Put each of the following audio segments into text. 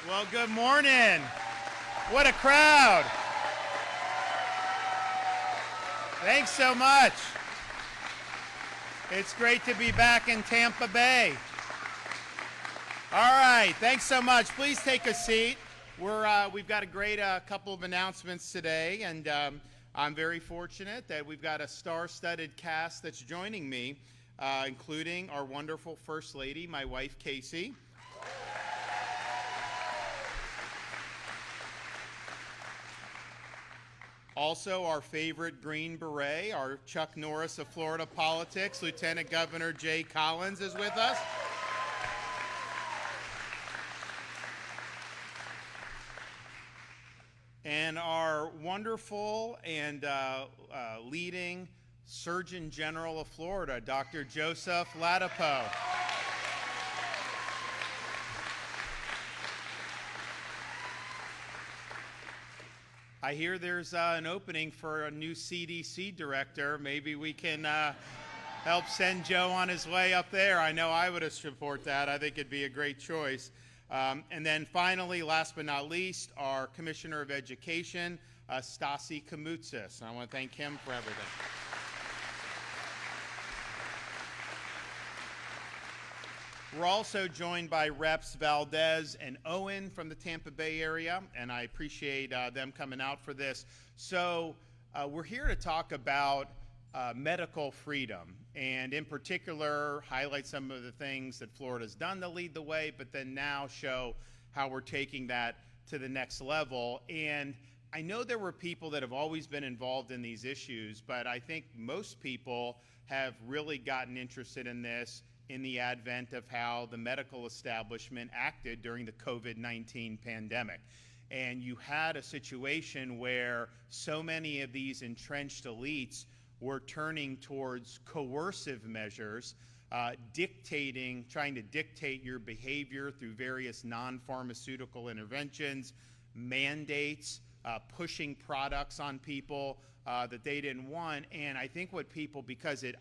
Well, good morning. What a crowd. Thanks so much. It's great to be back in Tampa Bay. All right, thanks so much. Please take a seat. We've got a great couple of announcements today, and I'm very fortunate that we've got a star-studded cast that's joining me, including our wonderful First Lady, my wife, Casey. Also, our favorite Green Beret, our Chuck Norris of Florida politics, Lieutenant Governor Jay Collins is with us. And our wonderful and leading Surgeon General of Florida, Dr. Joseph Ladapo. I hear there's an opening for a new CDC director. Maybe we can help send Joe on his way up there. I know I would support that. I think it'd be a great choice. And then finally, last but not least, our Commissioner of Education, Stasi Kamoutsis. I want to thank him for everything. We're also joined by Reps Valdez and Owen from the Tampa Bay area, and I appreciate them coming out for this. So we're here to talk about medical freedom, and in particular, highlight some of the things that Florida's done to lead the way, but then now show how we're taking that to the next level. And I know there were people that have always been involved in these issues, but I think most people have really gotten interested in this in the advent of how the medical establishment acted during the COVID-19 pandemic. And you had a situation where so many of these entrenched elites were turning towards coercive measures, trying to dictate your behavior through various non-pharmaceutical interventions, mandates, pushing products on people that they didn't want. And I think what people, because it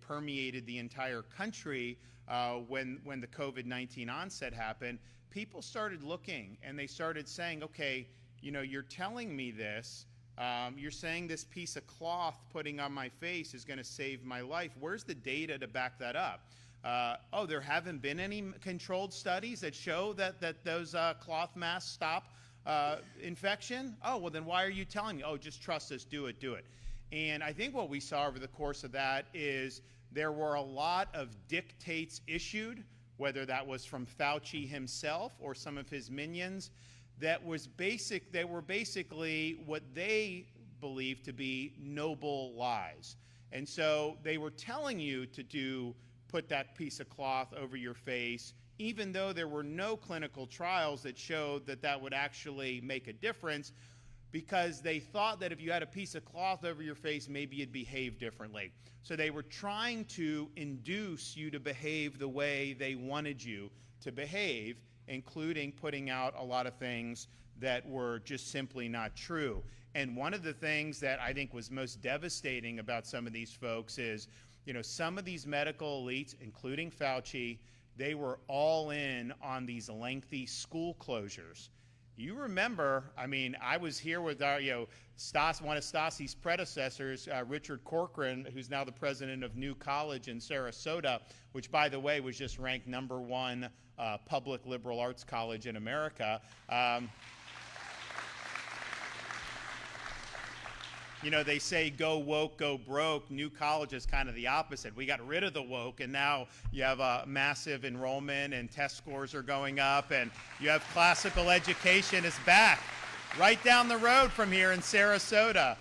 permeated the entire country when the COVID-19 onset happened, people started looking and they started saying, okay, you know, you're telling me this, you're saying this piece of cloth putting on my face is going to save my life. Where's the data to back that up? Oh, there haven't been any controlled studies that show that those cloth masks stop infection? Oh, well then why are you telling me? Oh, just trust us, do it. And I think what we saw over the course of that is there were a lot of dictates issued, whether that was from Fauci himself or some of his minions, that were basically what they believed to be noble lies. And so they were telling you to put that piece of cloth over your face, even though there were no clinical trials that showed that would actually make a difference, because they thought that if you had a piece of cloth over your face, maybe you'd behave differently. So they were trying to induce you to behave the way they wanted you to behave, including putting out a lot of things that were just simply not true. And one of the things that I think was most devastating about some of these folks is, you know, some of these medical elites, including Fauci, they were all in on these lengthy school closures. You remember, I mean, I was here with our, one of Stasi's predecessors, Richard Corcoran, who's now the president of New College in Sarasota, which, by the way, was just ranked #1 public liberal arts college in America. You know, they say go woke, go broke. New College is kind of the opposite. We got rid of the woke, and now you have a massive enrollment, and test scores are going up, and you have classical education is back right down the road from here in Sarasota.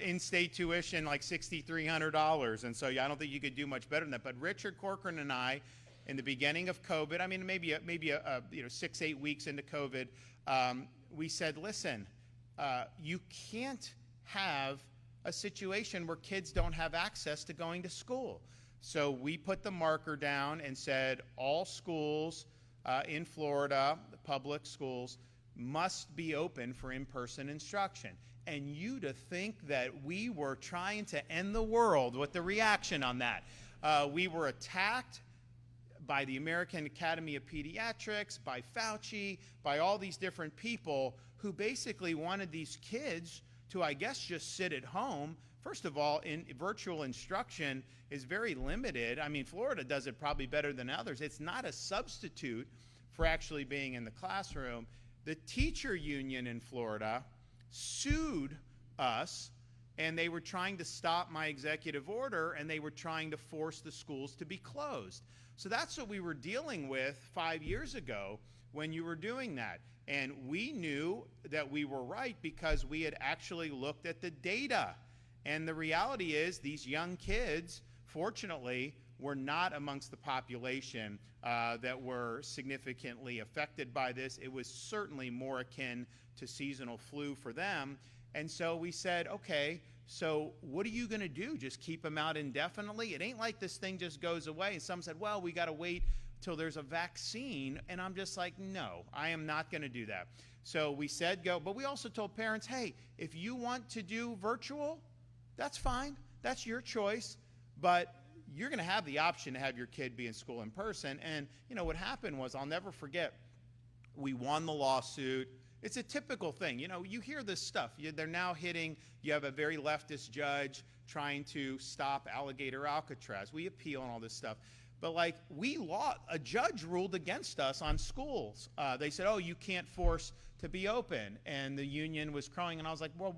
In-state tuition like $6,300, and so I don't think you could do much better than that. But Richard Corcoran and I, in the beginning of COVID, I mean maybe 6-8 weeks into COVID, we said, listen, you can't have a situation where kids don't have access to going to school. So we put the marker down and said all schools in Florida, the public schools, must be open for in-person instruction. And you to think that we were trying to end the world with the reaction on that. We were attacked by the American Academy of Pediatrics, by Fauci, by all these different people who basically wanted these kids to, I guess, just sit at home. First of all, virtual instruction is very limited. I mean, Florida does it probably better than others. It's not a substitute for actually being in the classroom. The teacher union in Florida sued us, and they were trying to stop my executive order, and they were trying to force the schools to be closed. So that's what we were dealing with 5 years ago when you were doing that. And we knew that we were right because we had actually looked at the data. And the reality is these young kids, fortunately, were not amongst the population that were significantly affected by this. It was certainly more akin to seasonal flu for them. And so we said, okay, so what are you going to do? Just keep them out indefinitely? It ain't like this thing just goes away. And some said, well, we got to wait till there's a vaccine. And I'm just like, no, I am not going to do that. So we said go, but we also told parents, hey, if you want to do virtual, that's fine. That's your choice. But you're going to have the option to have your kid be in school in person. And, you know, what happened was, I'll never forget, we won the lawsuit. It's a typical thing. You know, you hear this stuff. They're now hitting, you have a very leftist judge trying to stop Alligator Alcatraz. We appeal and all this stuff. But like, a judge ruled against us on schools. They said, oh, you can't force to be open. And the union was crying. And I was like, well,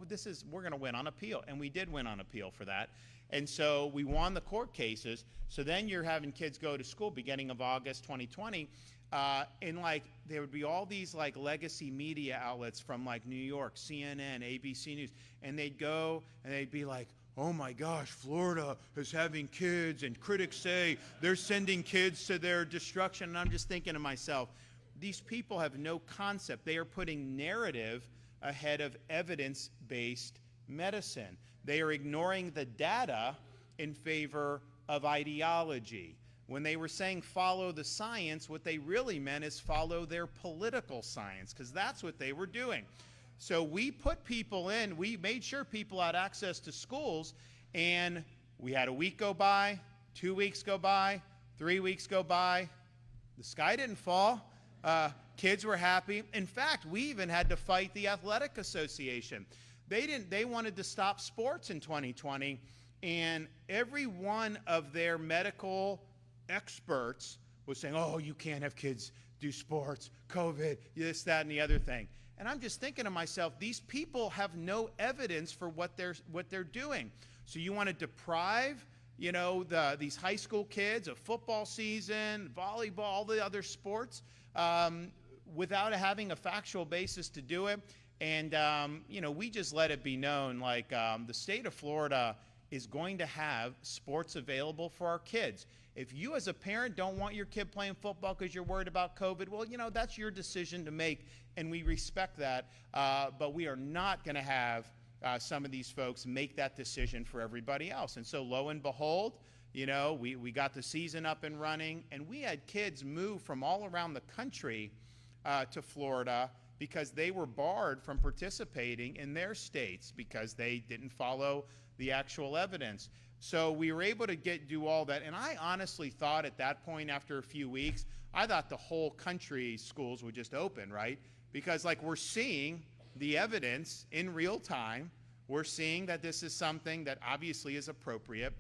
we're going to win on appeal. And we did win on appeal for that. And so we won the court cases. So then you're having kids go to school beginning of August 2020. And like, there would be all these like legacy media outlets from like New York, CNN, ABC News. And they'd go and they'd be like, oh my gosh, Florida is having kids, and critics say they're sending kids to their destruction. And I'm just thinking to myself, these people have no concept. They are putting narrative ahead of evidence-based medicine. They are ignoring the data in favor of ideology. When they were saying follow the science, what they really meant is follow their political science, because that's what they were doing. So we put people in, we made sure people had access to schools, and we had a week go by, 2 weeks go by, 3 weeks go by. The sky didn't fall. Kids were happy. In fact, we even had to fight the Athletic Association. They wanted to stop sports in 2020, and every one of their medical experts was saying, oh, you can't have kids do sports, COVID, this, that, and the other thing. And I'm just thinking to myself, these people have no evidence for what they're doing. So you want to deprive, you know, these high school kids of football season, volleyball, all the other sports, without having a factual basis to do it. And, you know, we just let it be known, like, the state of Florida is going to have sports available for our kids. If you as a parent don't want your kid playing football because you're worried about COVID, well, you know, that's your decision to make, and we respect that. But we are not going to have some of these folks make that decision for everybody else. And so lo and behold, you know, we got the season up and running, and we had kids move from all around the country to Florida because they were barred from participating in their states because they didn't follow the actual evidence. So we were able to do all that. And I honestly thought at that point, after a few weeks, I thought the whole country's schools would just open, right? Because like, we're seeing the evidence in real time. We're seeing that this is something that obviously is appropriate.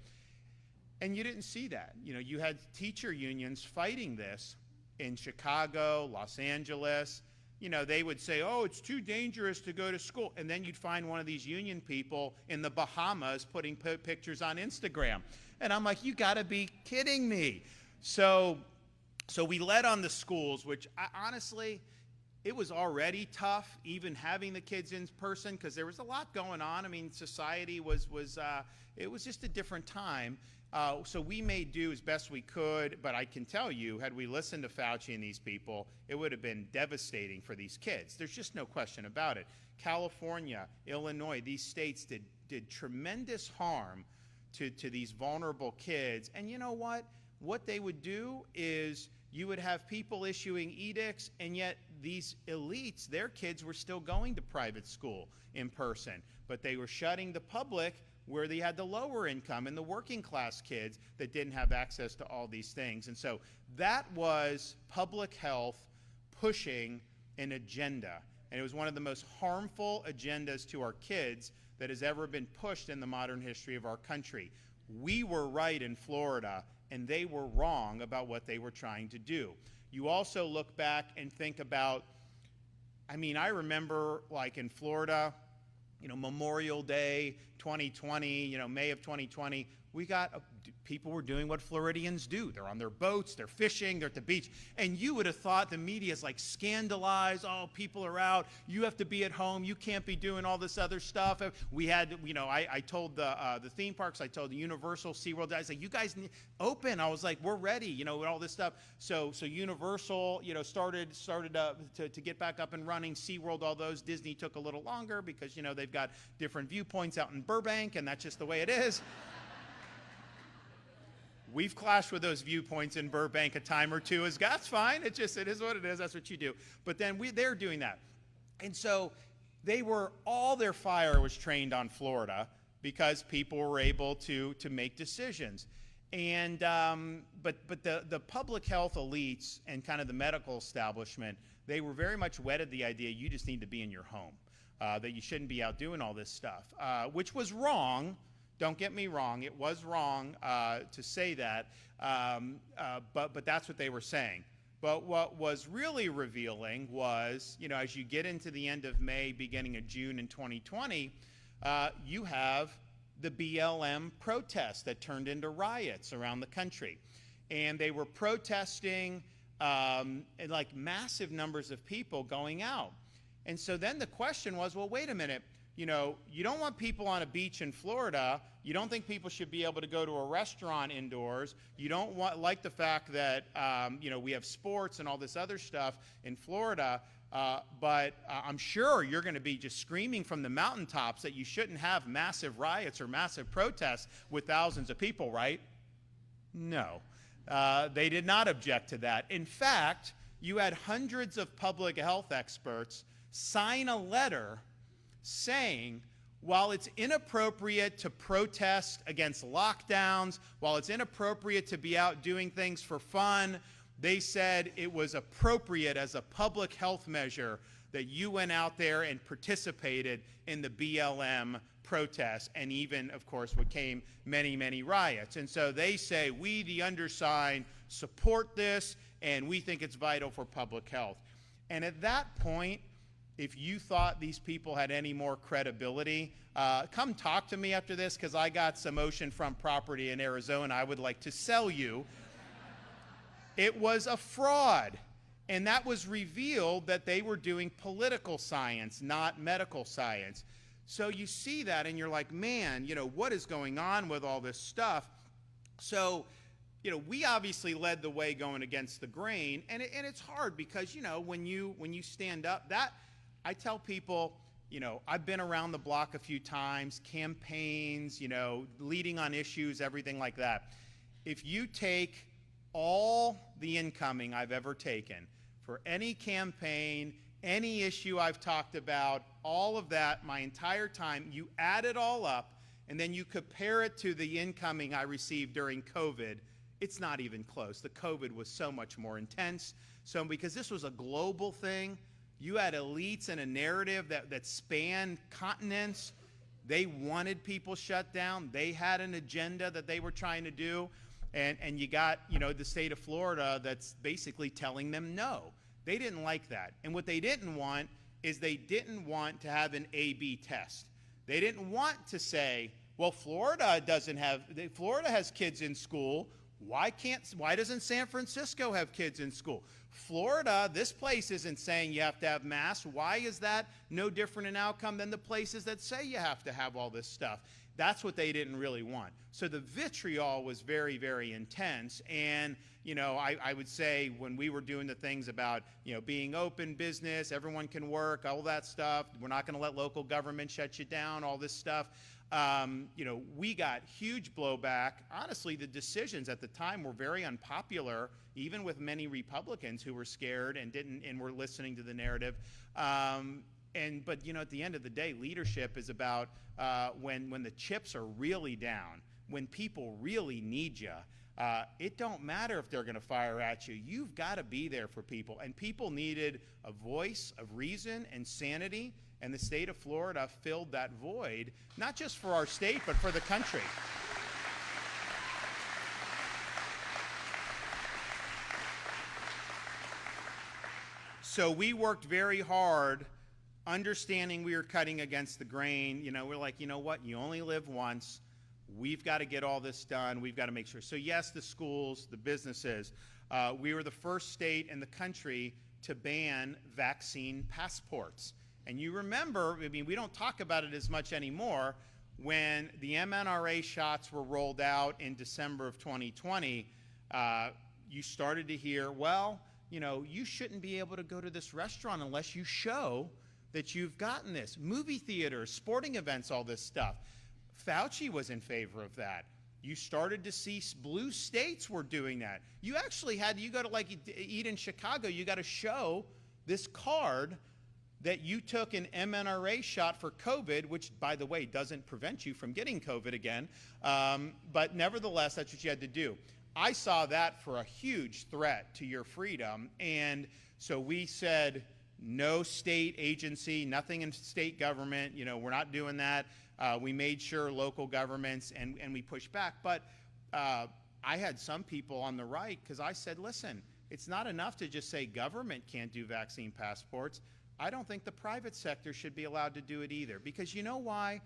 And you didn't see that. You know, you had teacher unions fighting this in Chicago, Los Angeles. You know, they would say, oh, it's too dangerous to go to school. And then you'd find one of these union people in the Bahamas putting pictures on Instagram. And I'm like, you got to be kidding me. So we led on the schools, which honestly, it was already tough, even having the kids in person, because there was a lot going on. I mean, society it was just a different time. So we made do as best we could, but I can tell you, had we listened to Fauci and these people, it would have been devastating for these kids. There's just no question about it. California, Illinois, these states did tremendous harm to these vulnerable kids. And you know what? What they would do is you would have people issuing edicts, and yet these elites, their kids were still going to private school in person, but they were shutting the public where they had the lower income and the working class kids that didn't have access to all these things. And so that was public health pushing an agenda. And it was one of the most harmful agendas to our kids that has ever been pushed in the modern history of our country. We were right in Florida, and they were wrong about what they were trying to do. You also look back and think about, I mean, I remember like in Florida, Memorial Day 2020, May of 2020, we got people were doing what Floridians do. They're on their boats, they're fishing, they're at the beach. And you would have thought the media is like scandalized, oh, people are out, you have to be at home, you can't be doing all this other stuff. We had, I told the theme parks, I told the Universal, SeaWorld, I was like, you guys need open. I was like, we're ready, with all this stuff. So Universal, started to get back up and running. SeaWorld, all those. Disney took a little longer because, they've got different viewpoints out in Burbank, and that's just the way it is. We've clashed with those viewpoints in Burbank a time or two. That's fine. It is what it is. That's what you do. But then they're doing that. And so all their fire was trained on Florida because people were able to make decisions. And but the public health elites and kind of the medical establishment, they were very much wedded to the idea you just need to be in your home, that you shouldn't be out doing all this stuff, which was wrong. Don't get me wrong, it was wrong to say that, but that's what they were saying. But what was really revealing was, as you get into the end of May, beginning of June in 2020, you have the BLM protests that turned into riots around the country. And they were protesting like massive numbers of people going out. And so then the question was, well, wait a minute. You don't want people on a beach in Florida. You don't think people should be able to go to a restaurant indoors. You don't like the fact that, we have sports and all this other stuff in Florida. But I'm sure you're going to be just screaming from the mountaintops that you shouldn't have massive riots or massive protests with thousands of people, right? No. They did not object to that. In fact, you had hundreds of public health experts sign a letter saying, while it's inappropriate to protest against lockdowns, while it's inappropriate to be out doing things for fun, they said it was appropriate as a public health measure that you went out there and participated in the BLM protests, and even, of course, what came many, many riots. And so they say, we, the undersigned, support this, and we think it's vital for public health. And at that point, if you thought these people had any more credibility, come talk to me after this, because I got some oceanfront property in Arizona I would like to sell you. It was a fraud. And that was revealed that they were doing political science, not medical science. So you see that and you're like, man, what is going on with all this stuff? So, we obviously led the way going against the grain, and it's hard because, when you stand up, that I tell people, I've been around the block a few times, campaigns, leading on issues, everything like that. If you take all the incoming I've ever taken for any campaign, any issue I've talked about, all of that, my entire time, you add it all up, and then you compare it to the incoming I received during COVID, it's not even close. The COVID was so much more intense. So because this was a global thing, you had elites and a narrative that spanned continents. They wanted people shut down. They had an agenda that they were trying to do. And you got, the state of Florida that's basically telling them no. They didn't like that. And what they didn't want is they didn't want to have an A/B test. They didn't want to say, well, Florida has kids in school. Why doesn't San Francisco have kids in school? Florida, this place isn't saying you have to have masks. Why is that no different an outcome than the places that say you have to have all this stuff? That's what they didn't really want. So the vitriol was very, very intense. And, I would say when we were doing the things about, being open business, everyone can work, all that stuff, we're not going to let local government shut you down, all this stuff. We got huge blowback. Honestly, the decisions at the time were very unpopular, even with many Republicans who were scared and were listening to the narrative. But at the end of the day, leadership is about when the chips are really down, when people really need you. It don't matter if they're going to fire at you. You've got to be there for people. And people needed a voice of reason and sanity, and the state of Florida filled that void, not just for our state, but for the country. So we worked very hard, understanding we were cutting against the grain. You know, we're like, you know what? You only live once. We've got to get all this done. We've got to make sure. So yes, the schools, the businesses. We were the first state in the country to ban vaccine passports. And you remember, I mean, we don't talk about it as much anymore, when the mNRA shots were rolled out in December of 2020, you started to hear, well, you know, you shouldn't be able to go to this restaurant unless you show that you've gotten this. Movie theaters, sporting events, all this stuff. Fauci was in favor of that. You started to see blue states were doing that. You actually had, you go to like eat in Chicago, you got to show this card that you took an mNRA shot for COVID, which, by the way, doesn't prevent you from getting COVID again. But nevertheless, that's what you had to do. I saw that for a huge threat to your freedom. And so we said, no state agency, nothing in state government, you know, we're not doing that. We made sure local governments, and we pushed back. But I had some people on the right, because I said, listen, it's not enough to just say government can't do vaccine passports. I don't think the private sector should be allowed to do it either. Because you know why?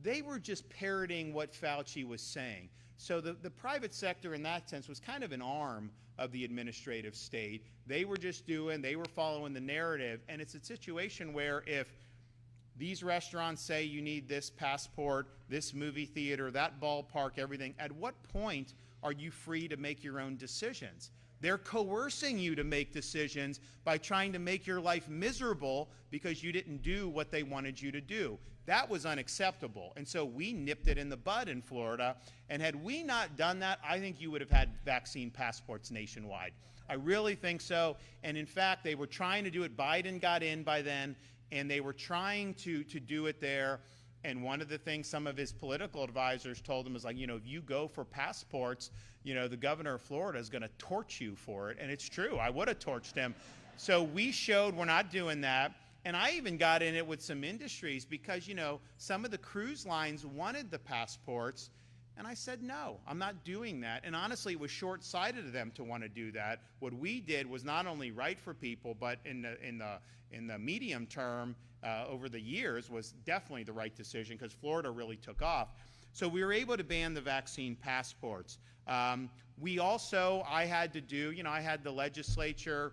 They were just parroting what Fauci was saying. So the private sector in that sense was kind of an arm of the administrative state. They were just they were following the narrative. And it's a situation where if these restaurants say you need this passport, this movie theater, that ballpark, everything, at what point are you free to make your own decisions? They're coercing you to make decisions by trying to make your life miserable because you didn't do what they wanted you to do. That was unacceptable. And so we nipped it in the bud in Florida. And had we not done that, I think you would have had vaccine passports nationwide. I really think so. And in fact, they were trying to do it. Biden got in by then, and they were trying to do it there. And one of the things some of his political advisors told him is like, you know, if you go for passports, you know, the governor of Florida is going to torch you for it. And it's true. I would have torched him. So we showed we're not doing that. And I even got in it with some industries because, you know, some of the cruise lines wanted the passports. And I said, no, I'm not doing that. And honestly, it was short-sighted of them to want to do that. What we did was not only right for people, but in the medium term, over the years, was definitely the right decision because Florida really took off. So we were able to ban the vaccine passports. We also, I had to do, you know, I had the legislature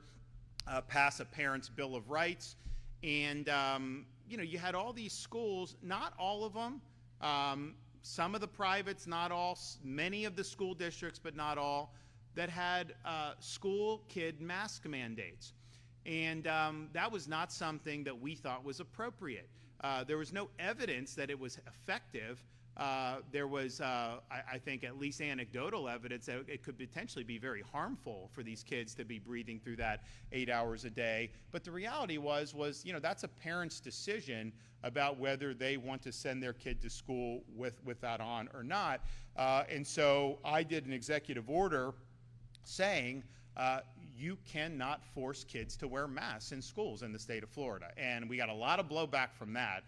pass a Parents' Bill of Rights. And, you know, you had all these schools, not all of them, some of the privates, not all, many of the school districts, but not all, that had school kid mask mandates. And that was not something that we thought was appropriate. There was no evidence that it was effective. There was, I think, at least anecdotal evidence that it could potentially be very harmful for these kids to be breathing through that 8 hours a day. But the reality was, you know, that's a parent's decision about whether they want to send their kid to school with that on or not. And so I did an executive order saying, you cannot force kids to wear masks in schools in the state of Florida. And we got a lot of blowback from that.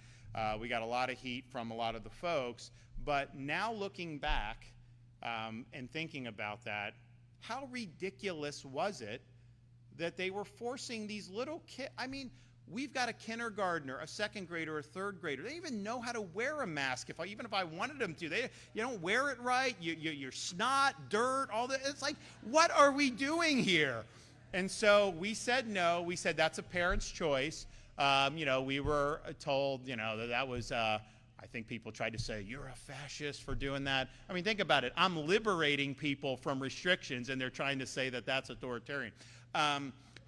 We got a lot of heat from a lot of the folks. But now looking back and thinking about that, how ridiculous was it that they were forcing these little kids? I mean, we've got a kindergartner, a second grader, a third grader. They even know how to wear a mask. Even if I wanted them to, you don't wear it right. You're snot, dirt, all that. It's like, what are we doing here? And so we said no. We said that's a parent's choice. You know, we were told, you know, that was, I think people tried to say, you're a fascist for doing that. I mean, think about it. I'm liberating people from restrictions, and they're trying to say that that's authoritarian.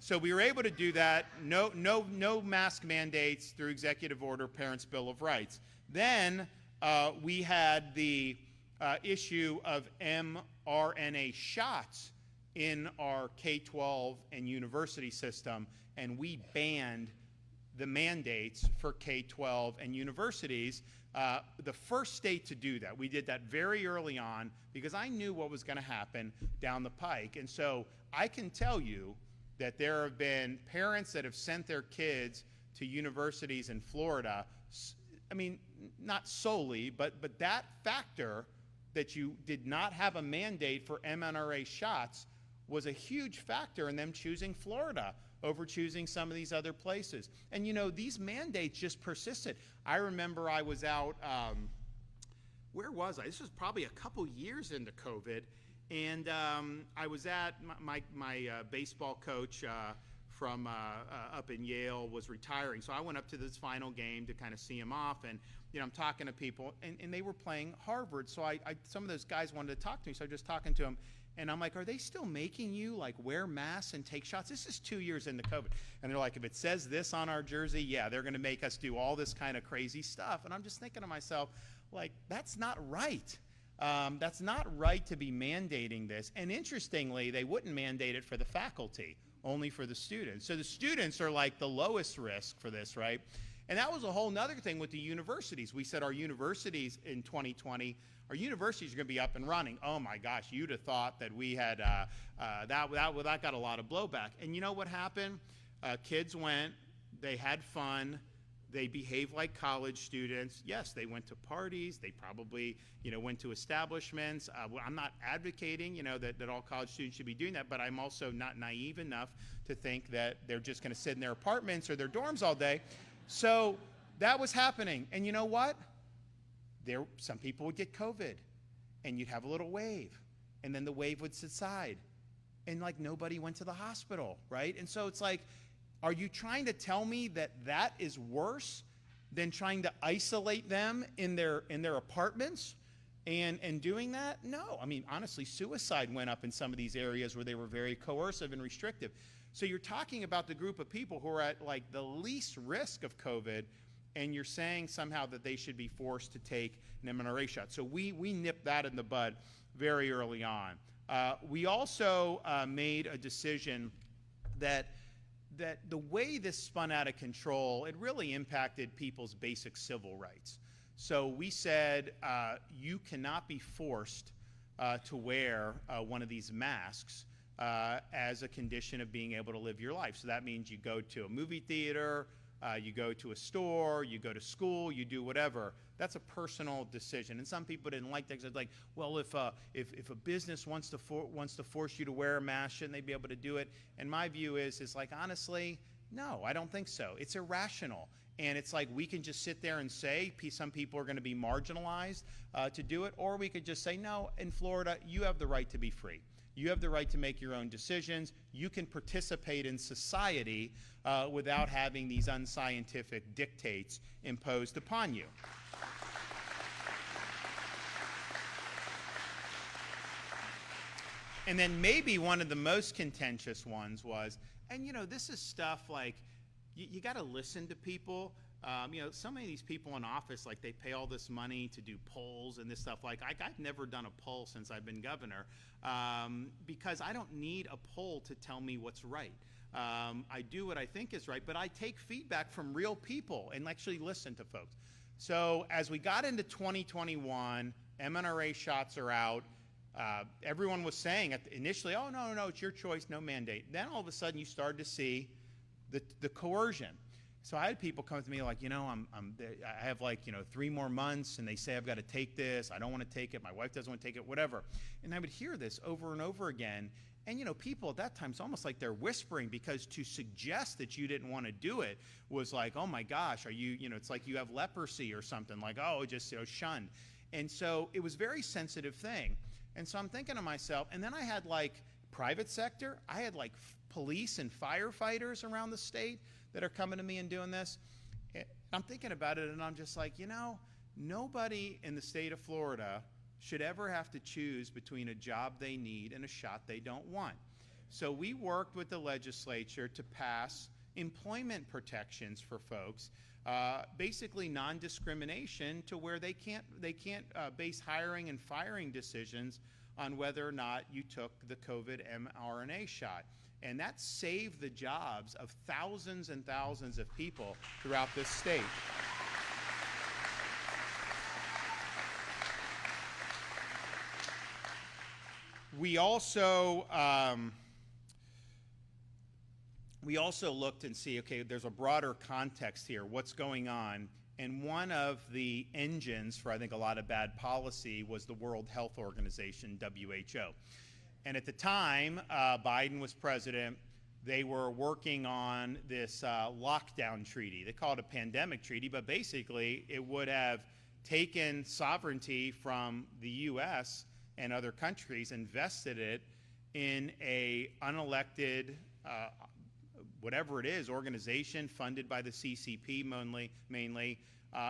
So we were able to do that. No mask mandates through executive order, Parents' Bill of Rights. Then we had the issue of mRNA shots in our K-12 and university system, and we banned the mandates for K-12 and universities the first state to do that. We did that very early on because I knew what was going to happen down the pike. And so I can tell you that there have been parents that have sent their kids to universities in Florida. I mean, not solely, but that factor that you did not have a mandate for mRNA shots was a huge factor in them choosing Florida over choosing some of these other places. And you know, these mandates just persisted. I remember I was out, where was I? This was probably a couple years into COVID, and I was at my baseball coach from up in Yale was retiring, so I went up to this final game to kind of see him off, and you know, I'm talking to people, and they were playing Harvard, so some of those guys wanted to talk to me, so I'm just talking to them. And I'm like, are they still making you like wear masks and take shots? This is 2 years into COVID. And they're like, if it says this on our jersey, yeah, they're going to make us do all this kind of crazy stuff. And I'm just thinking to myself, like, that's not right. That's not right to be mandating this. And interestingly, they wouldn't mandate it for the faculty, only for the students. So the students are like the lowest risk for this, right? And that was a whole nother thing with the universities. We said our universities in 2020, our universities are going to be up and running. Oh my gosh, you'd have thought that we had, that got a lot of blowback. And you know what happened? Kids went, they had fun, they behaved like college students. Yes, they went to parties, they probably, you know, went to establishments. I'm not advocating, you know, that all college students should be doing that, but I'm also not naive enough to think that they're just going to sit in their apartments or their dorms all day. So that was happening. And you know what? Some people would get COVID, and you'd have a little wave, and then the wave would subside, and like nobody went to the hospital, right? And so it's like, are you trying to tell me that that is worse than trying to isolate them in their apartments and doing that? No. I mean, honestly, suicide went up in some of these areas where they were very coercive and restrictive. So you're talking about the group of people who are at like the least risk of COVID, and you're saying somehow that they should be forced to take an mRNA shot. So we nipped that in the bud very early on. We also made a decision that the way this spun out of control, it really impacted people's basic civil rights. So we said you cannot be forced to wear one of these masks as a condition of being able to live your life. So that means you go to a movie theater, you go to a store, you go to school, you do whatever. That's a personal decision. And some people didn't like that because it's like, well, if a business wants to force you to wear a mask, shouldn't they be able to do it? And my view is like, honestly, no, I don't think so. It's irrational. And it's like we can just sit there and say some people are going to be marginalized to do it, or we could just say, no, in Florida, you have the right to be free. You have the right to make your own decisions. You can participate in society without having these unscientific dictates imposed upon you. And then maybe one of the most contentious ones was, and you know, this is stuff like, you got to listen to people. You know, so many of these people in office, like they pay all this money to do polls and this stuff. Like I've never done a poll since I've been governor because I don't need a poll to tell me what's right. I do what I think is right, but I take feedback from real people and actually listen to folks. So as we got into 2021, mRNA shots are out. Everyone was saying initially, oh, no, it's your choice, no mandate. Then all of a sudden you started to see the coercion. So I had people come to me like, you know, I have like, you know, 3 more months, and they say I've got to take this. I don't want to take it. My wife doesn't want to take it, whatever. And I would hear this over and over again. And, you know, people at that time, it's almost like they're whispering, because to suggest that you didn't want to do it was like, oh my gosh, you know, it's like you have leprosy or something, like, oh, just, you know, shunned. And so it was a very sensitive thing. And so I'm thinking to myself, and then I had like private sector, I had like police and firefighters around the state that are coming to me and doing this. I'm thinking about it, and I'm just like, you know, nobody in the state of Florida should ever have to choose between a job they need and a shot they don't want. So we worked with the legislature to pass employment protections for folks, basically non-discrimination, to where they can't base hiring and firing decisions on whether or not you took the COVID mRNA shot. And that saved the jobs of thousands and thousands of people throughout this state. We also looked and see, okay, there's a broader context here. What's going on? And one of the engines for, I think, a lot of bad policy was the World Health Organization, WHO. And at the time, Biden was president. They were working on this lockdown treaty. They call it a pandemic treaty, but basically it would have taken sovereignty from the U.S. and other countries and vested it in a unelected, whatever it is, organization funded by the CCP mainly,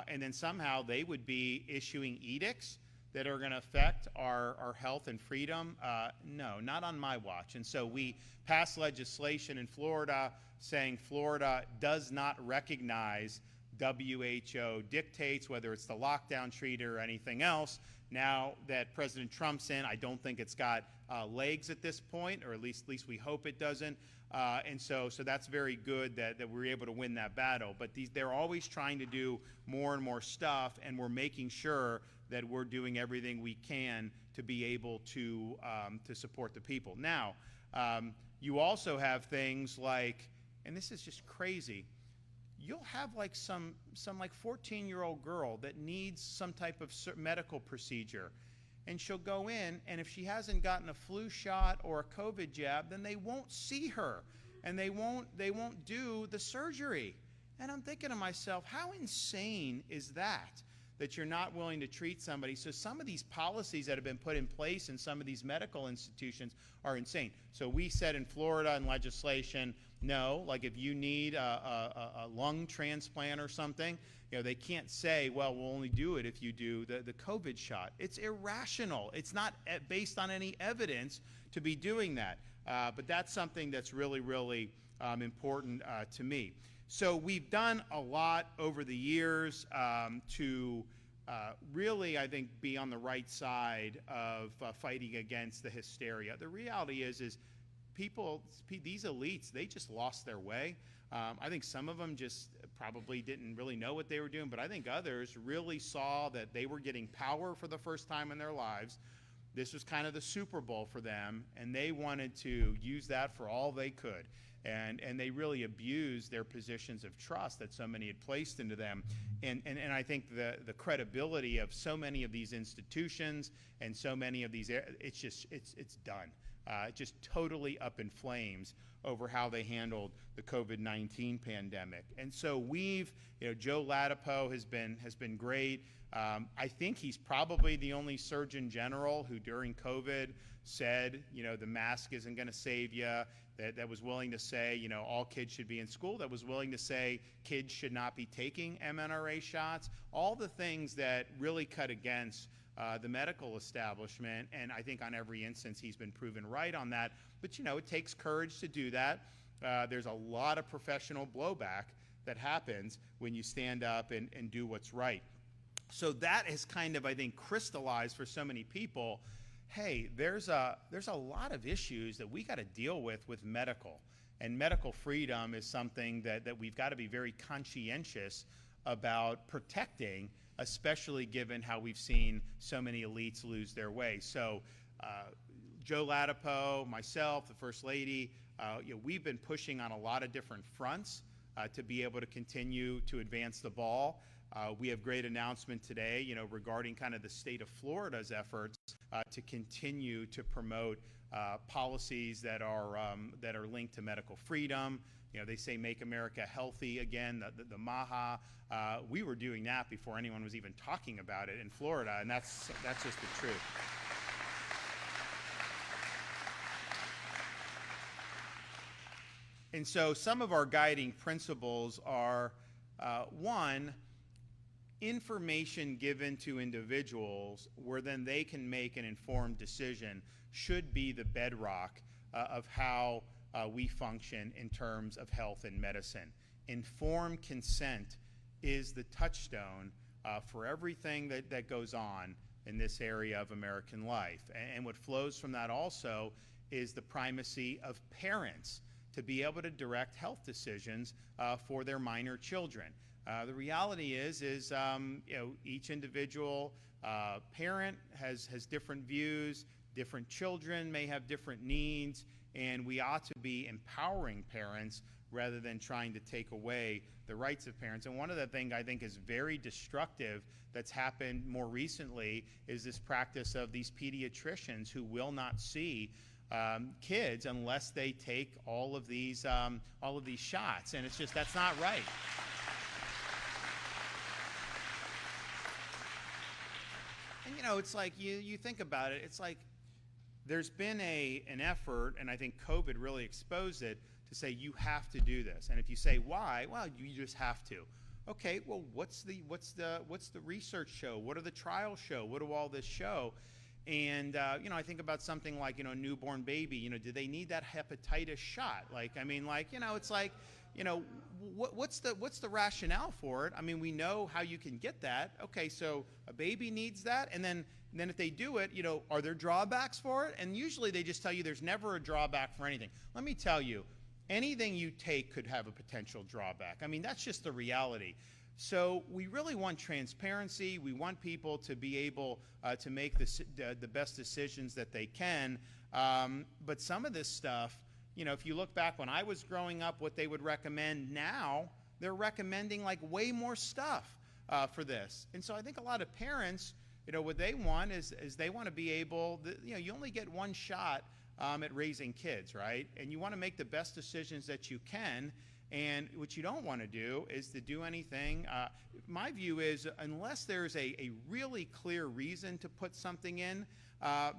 and then somehow they would be issuing edicts that are going to affect our health and freedom. No, not on my watch. And so we passed legislation in Florida saying Florida does not recognize WHO dictates, whether it's the lockdown treaty or anything else. Now that President Trump's in, I don't think it's got legs at this point, or at least we hope it doesn't. And so that's very good that we're able to win that battle. But they're always trying to do more and more stuff, and we're making sure that we're doing everything we can to be able to support the people. Now, you also have things like, and this is just crazy, you'll have like some like 14-year-old girl that needs some type of medical procedure, and she'll go in, and if she hasn't gotten a flu shot or a COVID jab, then they won't see her, and they won't do the surgery. And I'm thinking to myself, how insane is that you're not willing to treat somebody? So some of these policies that have been put in place in some of these medical institutions are insane. So we said in Florida in legislation, no, like if you need a lung transplant or something, they can't say, well, we'll only do it if you do the COVID shot. It's irrational. It's not based on any evidence to be doing that. But that's something that's really, really important to me. So we've done a lot over the years to really, I think, be on the right side of fighting against the hysteria. The reality is these elites, they just lost their way. I think some of them just probably didn't really know what they were doing, but I think others really saw that they were getting power for the first time in their lives. This was kind of the Super Bowl for them, and they wanted to use that for all they could. And they really abused their positions of trust that so many had placed into them. And I think the credibility of so many of these institutions and so many of these, it's done. Just totally up in flames over how they handled the COVID-19 pandemic. And so Joe Ladapo has been great. I think he's probably the only Surgeon General who during COVID said, the mask isn't going to save you, that was willing to say, all kids should be in school, that was willing to say kids should not be taking mRNA shots, all the things that really cut against the medical establishment. And I think on every instance he's been proven right on that. But, it takes courage to do that. There's a lot of professional blowback that happens when you stand up and do what's right. So that has kind of, I think, crystallized for so many people, hey, there's a lot of issues that we got to deal with medical. And medical freedom is something that we've got to be very conscientious about protecting, especially given how we've seen so many elites lose their way. So Joe Ladapo, myself, the First Lady, we've been pushing on a lot of different fronts to be able to continue to advance the ball. We have great announcement today, regarding kind of the state of Florida's efforts to continue to promote policies that are linked to medical freedom. They say make America healthy again, the MAHA. We were doing that before anyone was even talking about it in Florida, and that's just the truth. And so some of our guiding principles are, one, information given to individuals where then they can make an informed decision should be the bedrock of how we function in terms of health and medicine. Informed consent is the touchstone for everything that goes on in this area of American life. And what flows from that also is the primacy of parents to be able to direct health decisions for their minor children. The reality is each individual parent has different views, different children may have different needs, and we ought to be empowering parents rather than trying to take away the rights of parents. And one of the things I think is very destructive that's happened more recently is this practice of these pediatricians who will not see kids unless they take all of these shots, and it's just, that's not right. And you know, it's like you think about it, it's like there's been an effort, and I think COVID really exposed it, to say you have to do this. And if you say why, well, you just have to. Okay, well, what's the research show? What do the trials show? What do all this show? And you know, I think about something like, you know, a newborn baby. You know, do they need that hepatitis shot? Like, I mean, like, you know, it's like, you know, what's the rationale for it? I mean, we know how you can get that. Okay, so a baby needs that, and then if they do it, you know, are there drawbacks for it? And usually they just tell you there's never a drawback for anything. Let me tell you, anything you take could have a potential drawback. I mean, that's just the reality. So we really want transparency. We want people to be able to make the best decisions that they can. But some of this stuff, you know, if you look back when I was growing up, what they would recommend now, they're recommending like way more stuff for this. And so I think a lot of parents, you know, what they want is they want to be able, you know, you only get one shot at raising kids, right? And you want to make the best decisions that you can. And what you don't want to do is to do anything. My view is, unless there's a really clear reason to put something in,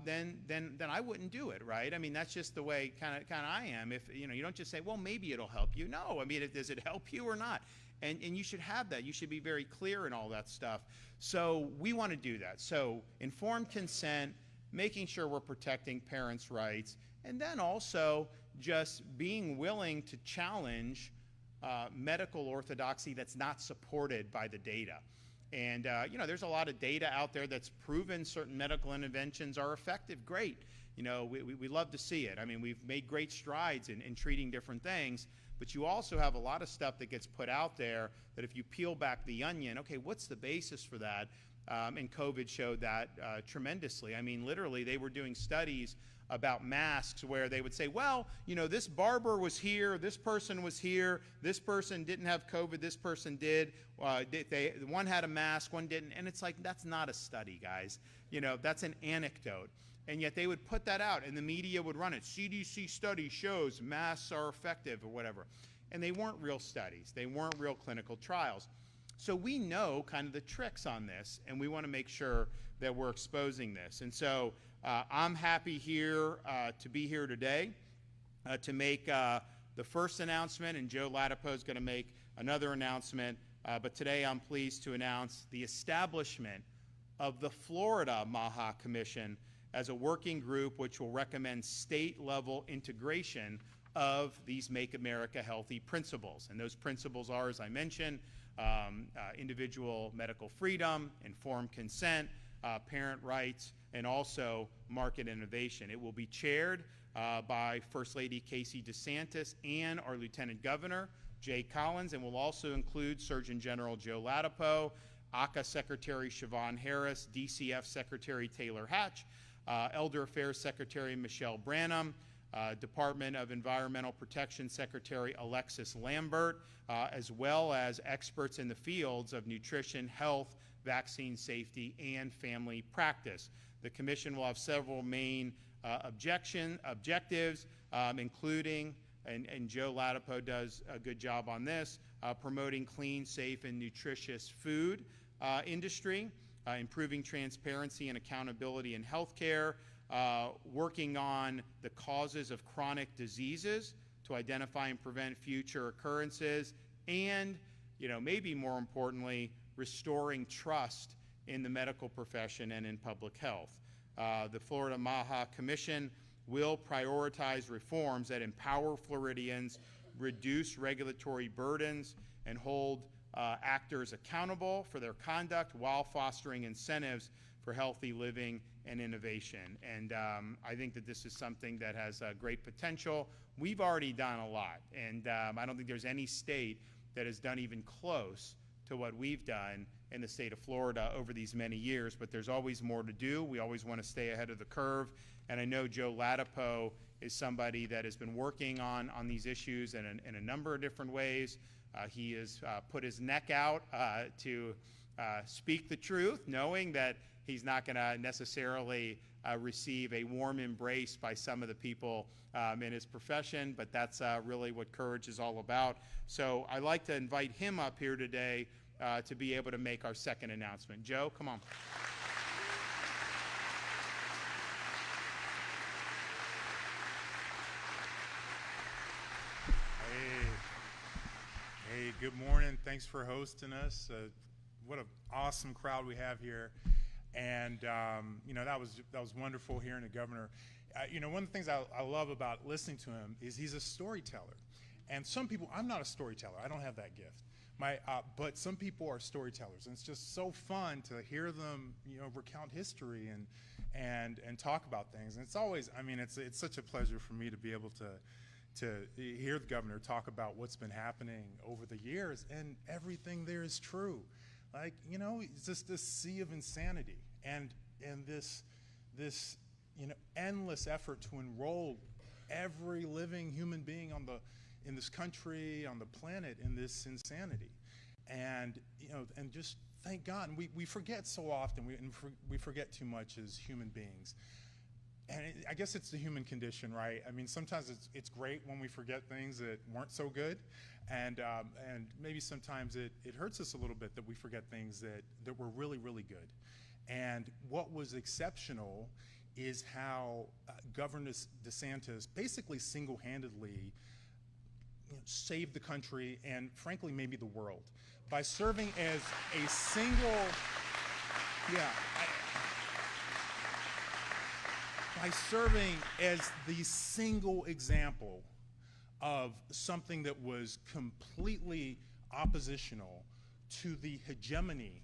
then I wouldn't do it, right? I mean, that's just the way kind of I am. If you know, you don't just say, well, maybe it'll help you. No, I mean, does it help you or not? And you should have that. You should be very clear in all that stuff. So we want to do that. So informed consent, making sure we're protecting parents' rights, and then also just being willing to challenge medical orthodoxy that's not supported by the data. And you know, there's a lot of data out there that's proven certain medical interventions are effective. Great. You know, we love to see it. I mean, we've made great strides in treating different things, but you also have a lot of stuff that gets put out there that if you peel back the onion, okay, what's the basis for that? And COVID showed that tremendously. I mean, literally, they were doing studies about masks where they would say, well, you know, this barber was here, this person was here, this person didn't have COVID, this person did. One had a mask, one didn't. And it's like, that's not a study, guys. You know, that's an anecdote. And yet they would put that out, and the media would run it. CDC study shows masks are effective or whatever. And they weren't real studies. They weren't real clinical trials. So we know kind of the tricks on this, and we want to make sure that we're exposing this. And so I'm happy here to be here today to make the first announcement, and Joe Latipo is going to make another announcement. But today I'm pleased to announce the establishment of the Florida MAHA Commission as a working group which will recommend state-level integration of these Make America Healthy principles. And those principles are, as I mentioned, individual medical freedom, informed consent, parent rights, and also market innovation. It will be chaired by First Lady Casey DeSantis and our Lieutenant Governor, Jay Collins, and will also include Surgeon General Joe Latipo, ACA Secretary Siobhan Harris, DCF Secretary Taylor Hatch, Elder Affairs Secretary Michelle Branham, Department of Environmental Protection Secretary Alexis Lambert, as well as experts in the fields of nutrition, health, vaccine safety, and family practice. The commission will have several main objectives, including, and Joe Latipo does a good job on this, promoting clean, safe, and nutritious food industry, improving transparency and accountability in healthcare, working on the causes of chronic diseases to identify and prevent future occurrences, and, you know, maybe more importantly, restoring trust in the medical profession and in public health. The Florida MAHA Commission will prioritize reforms that empower Floridians, reduce regulatory burdens, and hold actors accountable for their conduct while fostering incentives for healthy living and innovation. And I think that this is something that has great potential. We've already done a lot, and I don't think there's any state that has done even close to what we've done in the state of Florida over these many years, but there's always more to do. We always want to stay ahead of the curve, and I know Joe Latipo is somebody that has been working on these issues in a number of different ways. He has put his neck out to speak the truth, knowing that he's not going to necessarily receive a warm embrace by some of the people in his profession, but that's really what courage is all about. So I'd like to invite him up here today to be able to make our second announcement. Joe, come on. Hey, good morning. Thanks for hosting us. What an awesome crowd we have here. And, you know, that was wonderful hearing the governor. You know, one of the things I love about listening to him is he's a storyteller. And some people, I'm not a storyteller. I don't have that gift. But some people are storytellers. And it's just so fun to hear them, you know, recount history and talk about things. And it's always, I mean, it's such a pleasure for me to be able to hear the governor talk about what's been happening over the years, and everything there is true. Like, you know, it's just this sea of insanity and this you know, endless effort to enroll every living human being in this country, on the planet, in this insanity. And, you know, and just thank God. And we forget so often, we forget too much as human beings. And I guess it's the human condition, right? I mean, sometimes it's great when we forget things that weren't so good, and maybe sometimes it hurts us a little bit that we forget things that were really, really good. And what was exceptional is how Governor DeSantis basically single-handedly, you know, saved the country and, frankly, maybe the world by serving as a single, by serving as the single example of something that was completely oppositional to the hegemony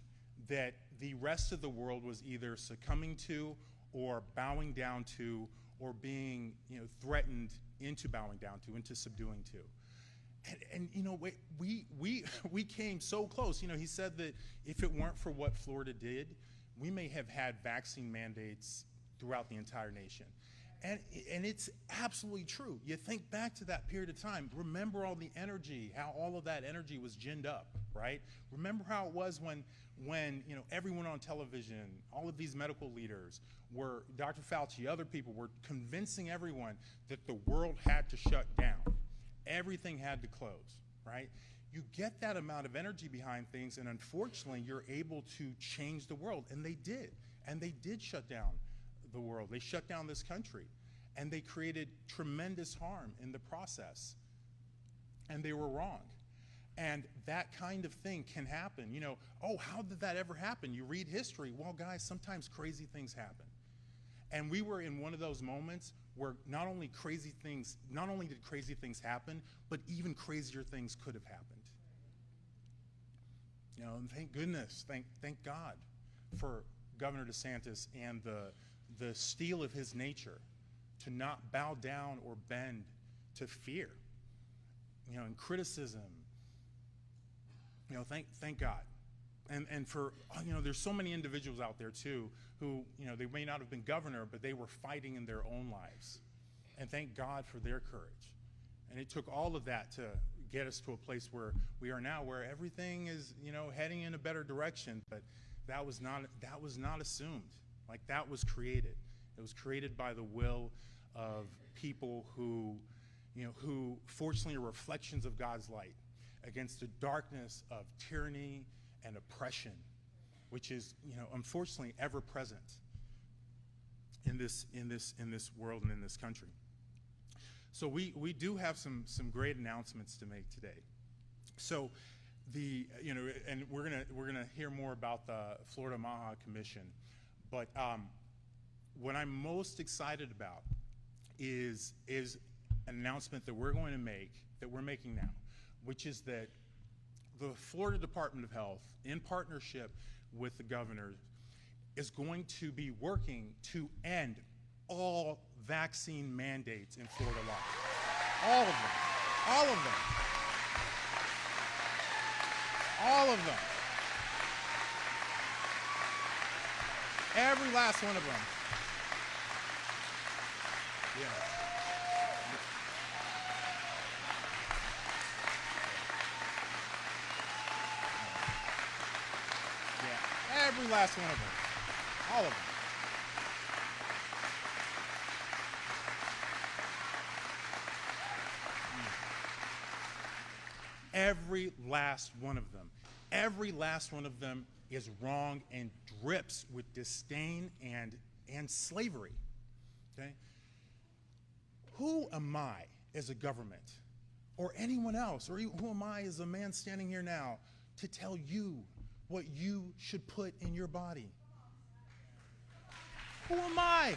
that the rest of the world was either succumbing to or bowing down to, or being, you know, threatened into bowing down to, into subduing to. And you know, we came so close. You know, he said that if it weren't for what Florida did, we may have had vaccine mandates throughout the entire nation. And it's absolutely true. You think back to that period of time, remember all the energy, how all of that energy was ginned up, right? Remember how it was when you know, everyone on television, all of these medical leaders were, Dr. Fauci, other people were convincing everyone that the world had to shut down. Everything had to close, right? You get that amount of energy behind things, and unfortunately, you're able to change the world, and they did. And they did shut down the world. They shut down this country, and they created tremendous harm in the process, and they were wrong. And that kind of thing can happen. You know, oh, how did that ever happen? You read history. Well, guys, sometimes crazy things happen. And we were in one of those moments where not only did crazy things happen, but even crazier things could have happened. You know, and thank goodness, thank God for Governor DeSantis and the steel of his nature to not bow down or bend to fear, you know, and criticism. You know, thank God. And for, you know, there's so many individuals out there too who, you know, they may not have been governor, but they were fighting in their own lives. And thank God for their courage. And it took all of that to get us to a place where we are now, where everything is, you know, heading in a better direction. But that was not assumed. Like, that was created. It was created by the will of people who, you know, who fortunately are reflections of God's light against the darkness of tyranny and oppression, which is, you know, unfortunately ever present in this world and in this country. So we do have some great announcements to make today. So you know, and we're gonna hear more about the Florida MAHA Commission, but what I'm most excited about is an announcement that we're going to make, that we're making now, which is that the Florida Department of Health, in partnership with the governor, is going to be working to end all vaccine mandates in Florida law. All of them. All of them. All of them. Every last one of them. Yeah. Yeah. Every last one of them. All of them. Every last one of them. Every last one of them is wrong and drips with disdain and slavery. Okay? Who am I as a government or anyone else, or who am I as a man standing here now to tell you what you should put in your body? Who am I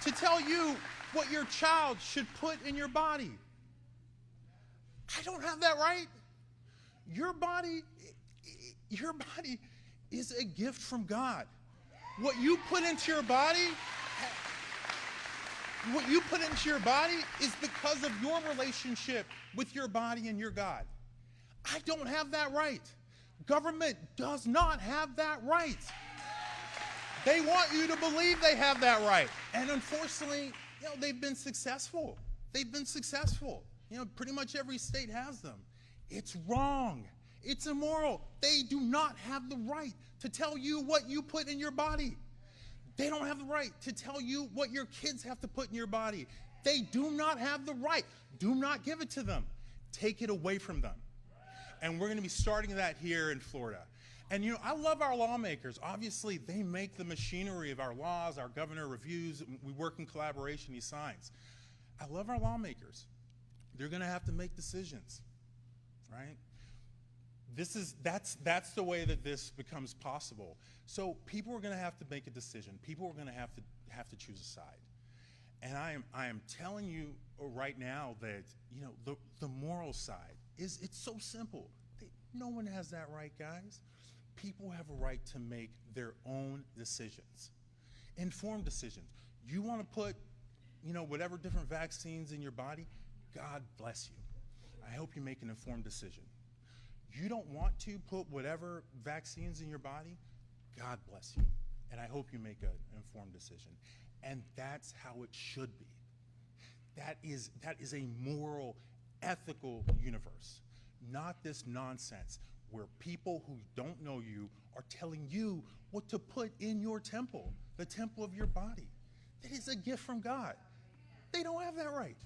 to tell you what your child should put in your body? I don't have that right. Your body is a gift from God. What you put into your body is because of your relationship with your body and your God. I don't have that right. Government does not have that right. They want you to believe they have that right. And unfortunately, they've been successful. They've been successful. Pretty much every state has them. It's wrong. It's immoral. They do not have the right to tell you what you put in your body. They don't have the right to tell you what your kids have to put in your body. They do not have the right. Do not give it to them. Take it away from them. And we're going to be starting that here in Florida. And I love our lawmakers. Obviously, they make the machinery of our laws. Our governor reviews. We work in collaboration. He signs. I love our lawmakers. They're going to have to make decisions, right? That's the way that this becomes possible. So people are going to have to make a decision. People are going to have to choose a side. And I am telling you right now that the moral side it's so simple. No one has that right, guys. People have a right to make their own decisions, informed decisions. You want to put whatever different vaccines in your body, God bless you. I hope you make an informed decision. You don't want to put whatever vaccines in your body, God bless you. And I hope you make an informed decision. And that's how it should be. That is a moral, ethical universe, not this nonsense where people who don't know you are telling you what to put in your temple, the temple of your body. That is a gift from God. They don't have that right.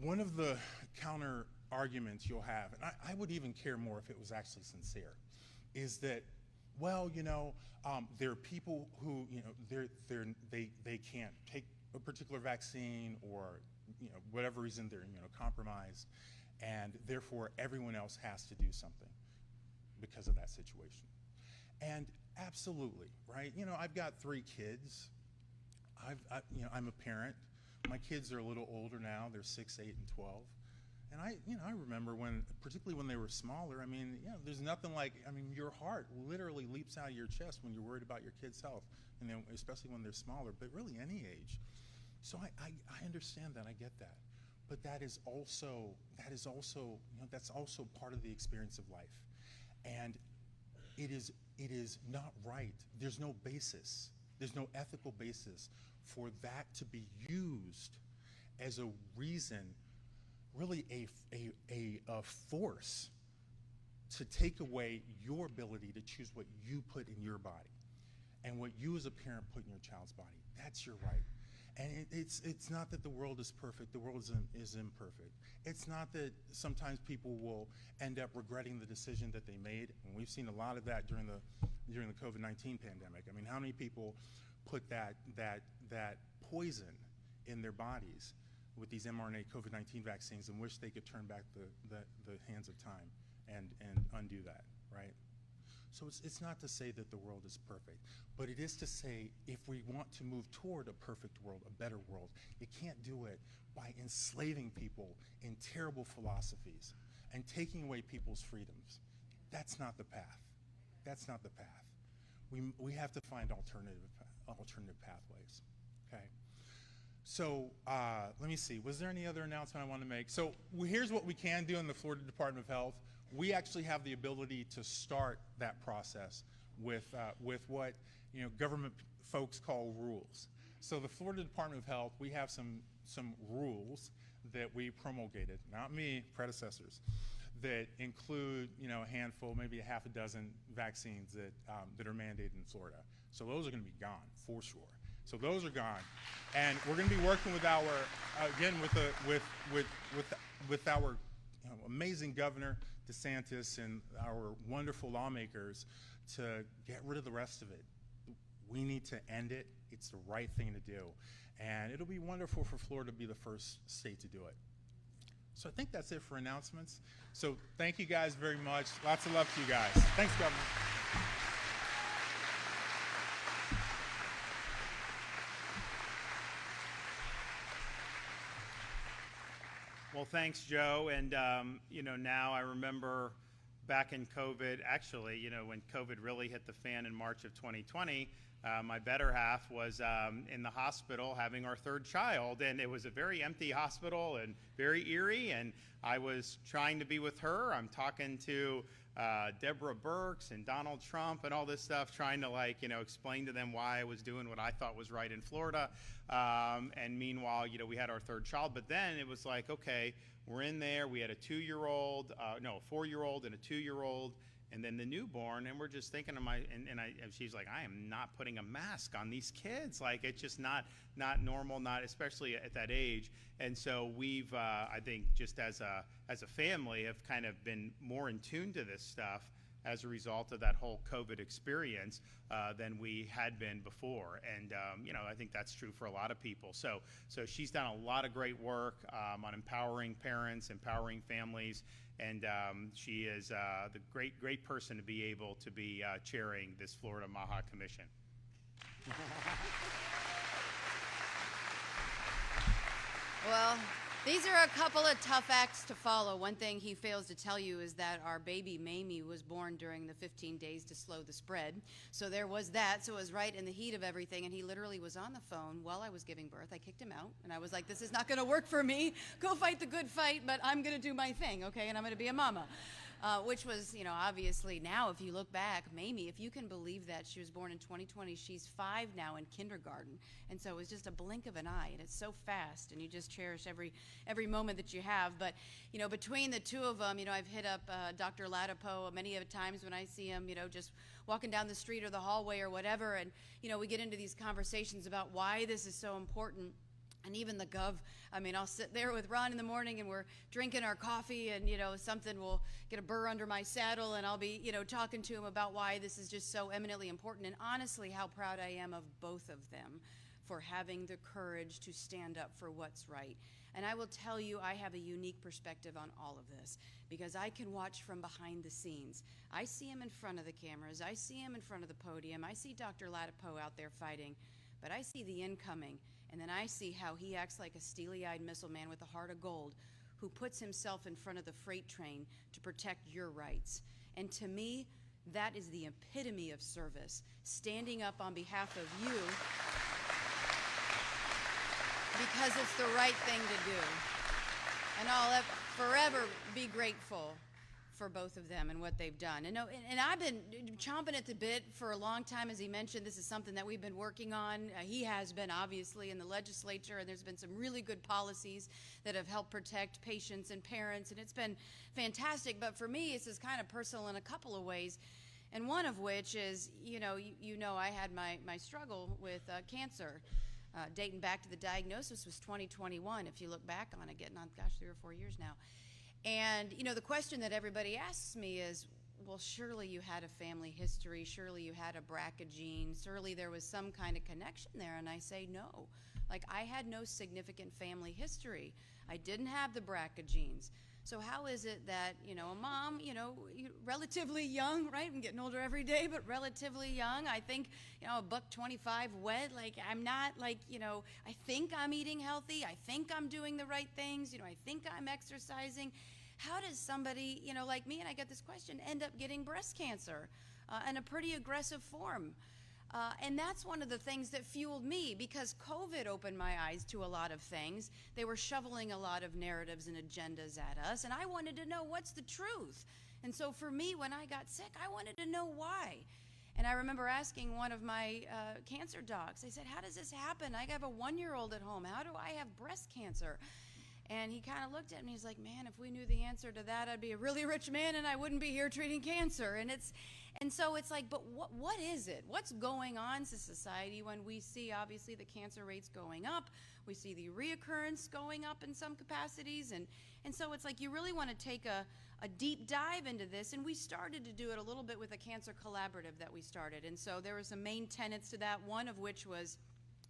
One of the counter arguments you'll have, and I would even care more if it was actually sincere, is that, there are people who, they can't take a particular vaccine or, whatever reason they're immunocompromised, and therefore everyone else has to do something because of that situation. And absolutely, right? I've got 3 kids. I'm a parent. My kids are a little older now. They're 6, 8, and 12. And I remember particularly when they were smaller, there's nothing like, your heart literally leaps out of your chest when you're worried about your kid's health, and then especially when they're smaller, but really any age. So I understand that, I get that. But that is also that's also part of the experience of life. And it is not right. There's no basis. There's no ethical basis for that to be used as a reason, really a force to take away your ability to choose what you put in your body and what you as a parent put in your child's body. That's your right. And it's not that the world is perfect. The world is imperfect. It's not that sometimes people will end up regretting the decision that they made, and we've seen a lot of that during the COVID-19 pandemic. How many people put that poison in their bodies with these mRNA COVID-19 vaccines and wish they could turn back the hands of time and undo that, right? So it's not to say that the world is perfect, but it is to say if we want to move toward a perfect world, a better world, you can't do it by enslaving people in terrible philosophies and taking away people's freedoms. That's not the path. That's not the path. We have to find alternative pathways, okay? So let me see. Was there any other announcement I want to make? So here's what we can do in the Florida Department of Health. We actually have the ability to start that process with what government folks call rules. So the Florida Department of Health, we have some rules that we promulgated, not me, predecessors, that include a handful, maybe a half a dozen vaccines that are mandated in Florida. So those are going to be gone for sure. So those are gone, and we're going to be working with our with our amazing governor DeSantis and our wonderful lawmakers to get rid of the rest of it. We need to end it. It's the right thing to do, and it'll be wonderful for Florida to be the first state to do it. So I think that's it for announcements. So thank you guys very much. Lots of love to you guys. Thanks, Governor. Well, thanks, Joe. And, now I remember back in COVID, actually, when COVID really hit the fan in March of 2020, my better half was in the hospital having our third child. And it was a very empty hospital and very eerie. And I was trying to be with her. I'm talking to Deborah Birx and Donald Trump and all this stuff, trying to explain to them why I was doing what I thought was right in Florida. And meanwhile, we had our third child. But then it was like, okay, we're in there. We had a 4-year-old and a 2-year-old, and then the newborn. And we're just thinking of and she's like, I am not putting a mask on these kids. Like, it's just not normal, not especially at that age. And so we've, I think, just as a family, have kind of been more in tune to this stuff as a result of that whole COVID experience than we had been before. And, I think that's true for a lot of people. So she's done a lot of great work on empowering parents, empowering families, and she is the great person to be able to be chairing this Florida MAHA Commission. Well, these are a couple of tough acts to follow. One thing he fails to tell you is that our baby Mamie was born during the 15 days to slow the spread. So there was that. So it was right in the heat of everything, and he literally was on the phone while I was giving birth. I kicked him out, and I was like, this is not going to work for me. Go fight the good fight, but I'm going to do my thing, okay, and I'm going to be a mama. Which was, obviously now if you look back, Mamie, if you can believe that, she was born in 2020. She's 5 now in kindergarten. And so it was just a blink of an eye, and it's so fast, and you just cherish every moment that you have. But, between the two of them, I've hit up Dr. Latipo many of times when I see him, just walking down the street or the hallway or whatever. And, we get into these conversations about why this is so important. And even the gov, I'll sit there with Ron in the morning and we're drinking our coffee and, something will get a burr under my saddle and I'll be, talking to him about why this is just so eminently important. And honestly, how proud I am of both of them for having the courage to stand up for what's right. And I will tell you, I have a unique perspective on all of this because I can watch from behind the scenes. I see him in front of the cameras. I see him in front of the podium. I see Dr. Latipo out there fighting, but I see the incoming. And then I see how he acts like a steely-eyed missile man with a heart of gold who puts himself in front of the freight train to protect your rights. And to me, that is the epitome of service, standing up on behalf of you because it's the right thing to do. And I'll forever be grateful for both of them and what they've done. And I've been chomping at the bit for a long time. As he mentioned, this is something that we've been working on. He has been, obviously, in the legislature, and there's been some really good policies that have helped protect patients and parents, and it's been fantastic. But for me, this is kind of personal in a couple of ways, and one of which is, I had my struggle with cancer. Dating back to the diagnosis was 2021, if you look back on it, getting on, 3 or 4 years now. And, the question that everybody asks me is, well, surely you had a family history, surely you had a BRCA gene, surely there was some kind of connection there. And I say no. Like, I had no significant family history. I didn't have the BRCA genes. So how is it that, a mom, relatively young, right? I'm getting older every day, but relatively young. I think, $125 wet. Like, I'm not like, I think I'm eating healthy. I think I'm doing the right things. I think I'm exercising. How does somebody, like me, and I get this question, end up getting breast cancer in a pretty aggressive form? And that's one of the things that fueled me, because COVID opened my eyes to a lot of things. They were shoveling a lot of narratives and agendas at us, and I wanted to know what's the truth. And so for me, when I got sick, I wanted to know why. And I remember asking one of my cancer docs, I said, how does this happen? I have a 1-year-old at home. How do I have breast cancer? And he kind of looked at me, he's like, man, if we knew the answer to that, I'd be a really rich man and I wouldn't be here treating cancer. And so it's like, but what is it? What's going on to society when we see, obviously, the cancer rates going up? We see the reoccurrence going up in some capacities. And so it's like you really want to take a deep dive into this. And we started to do it a little bit with a cancer collaborative that we started. And so there were some main tenets to that, one of which was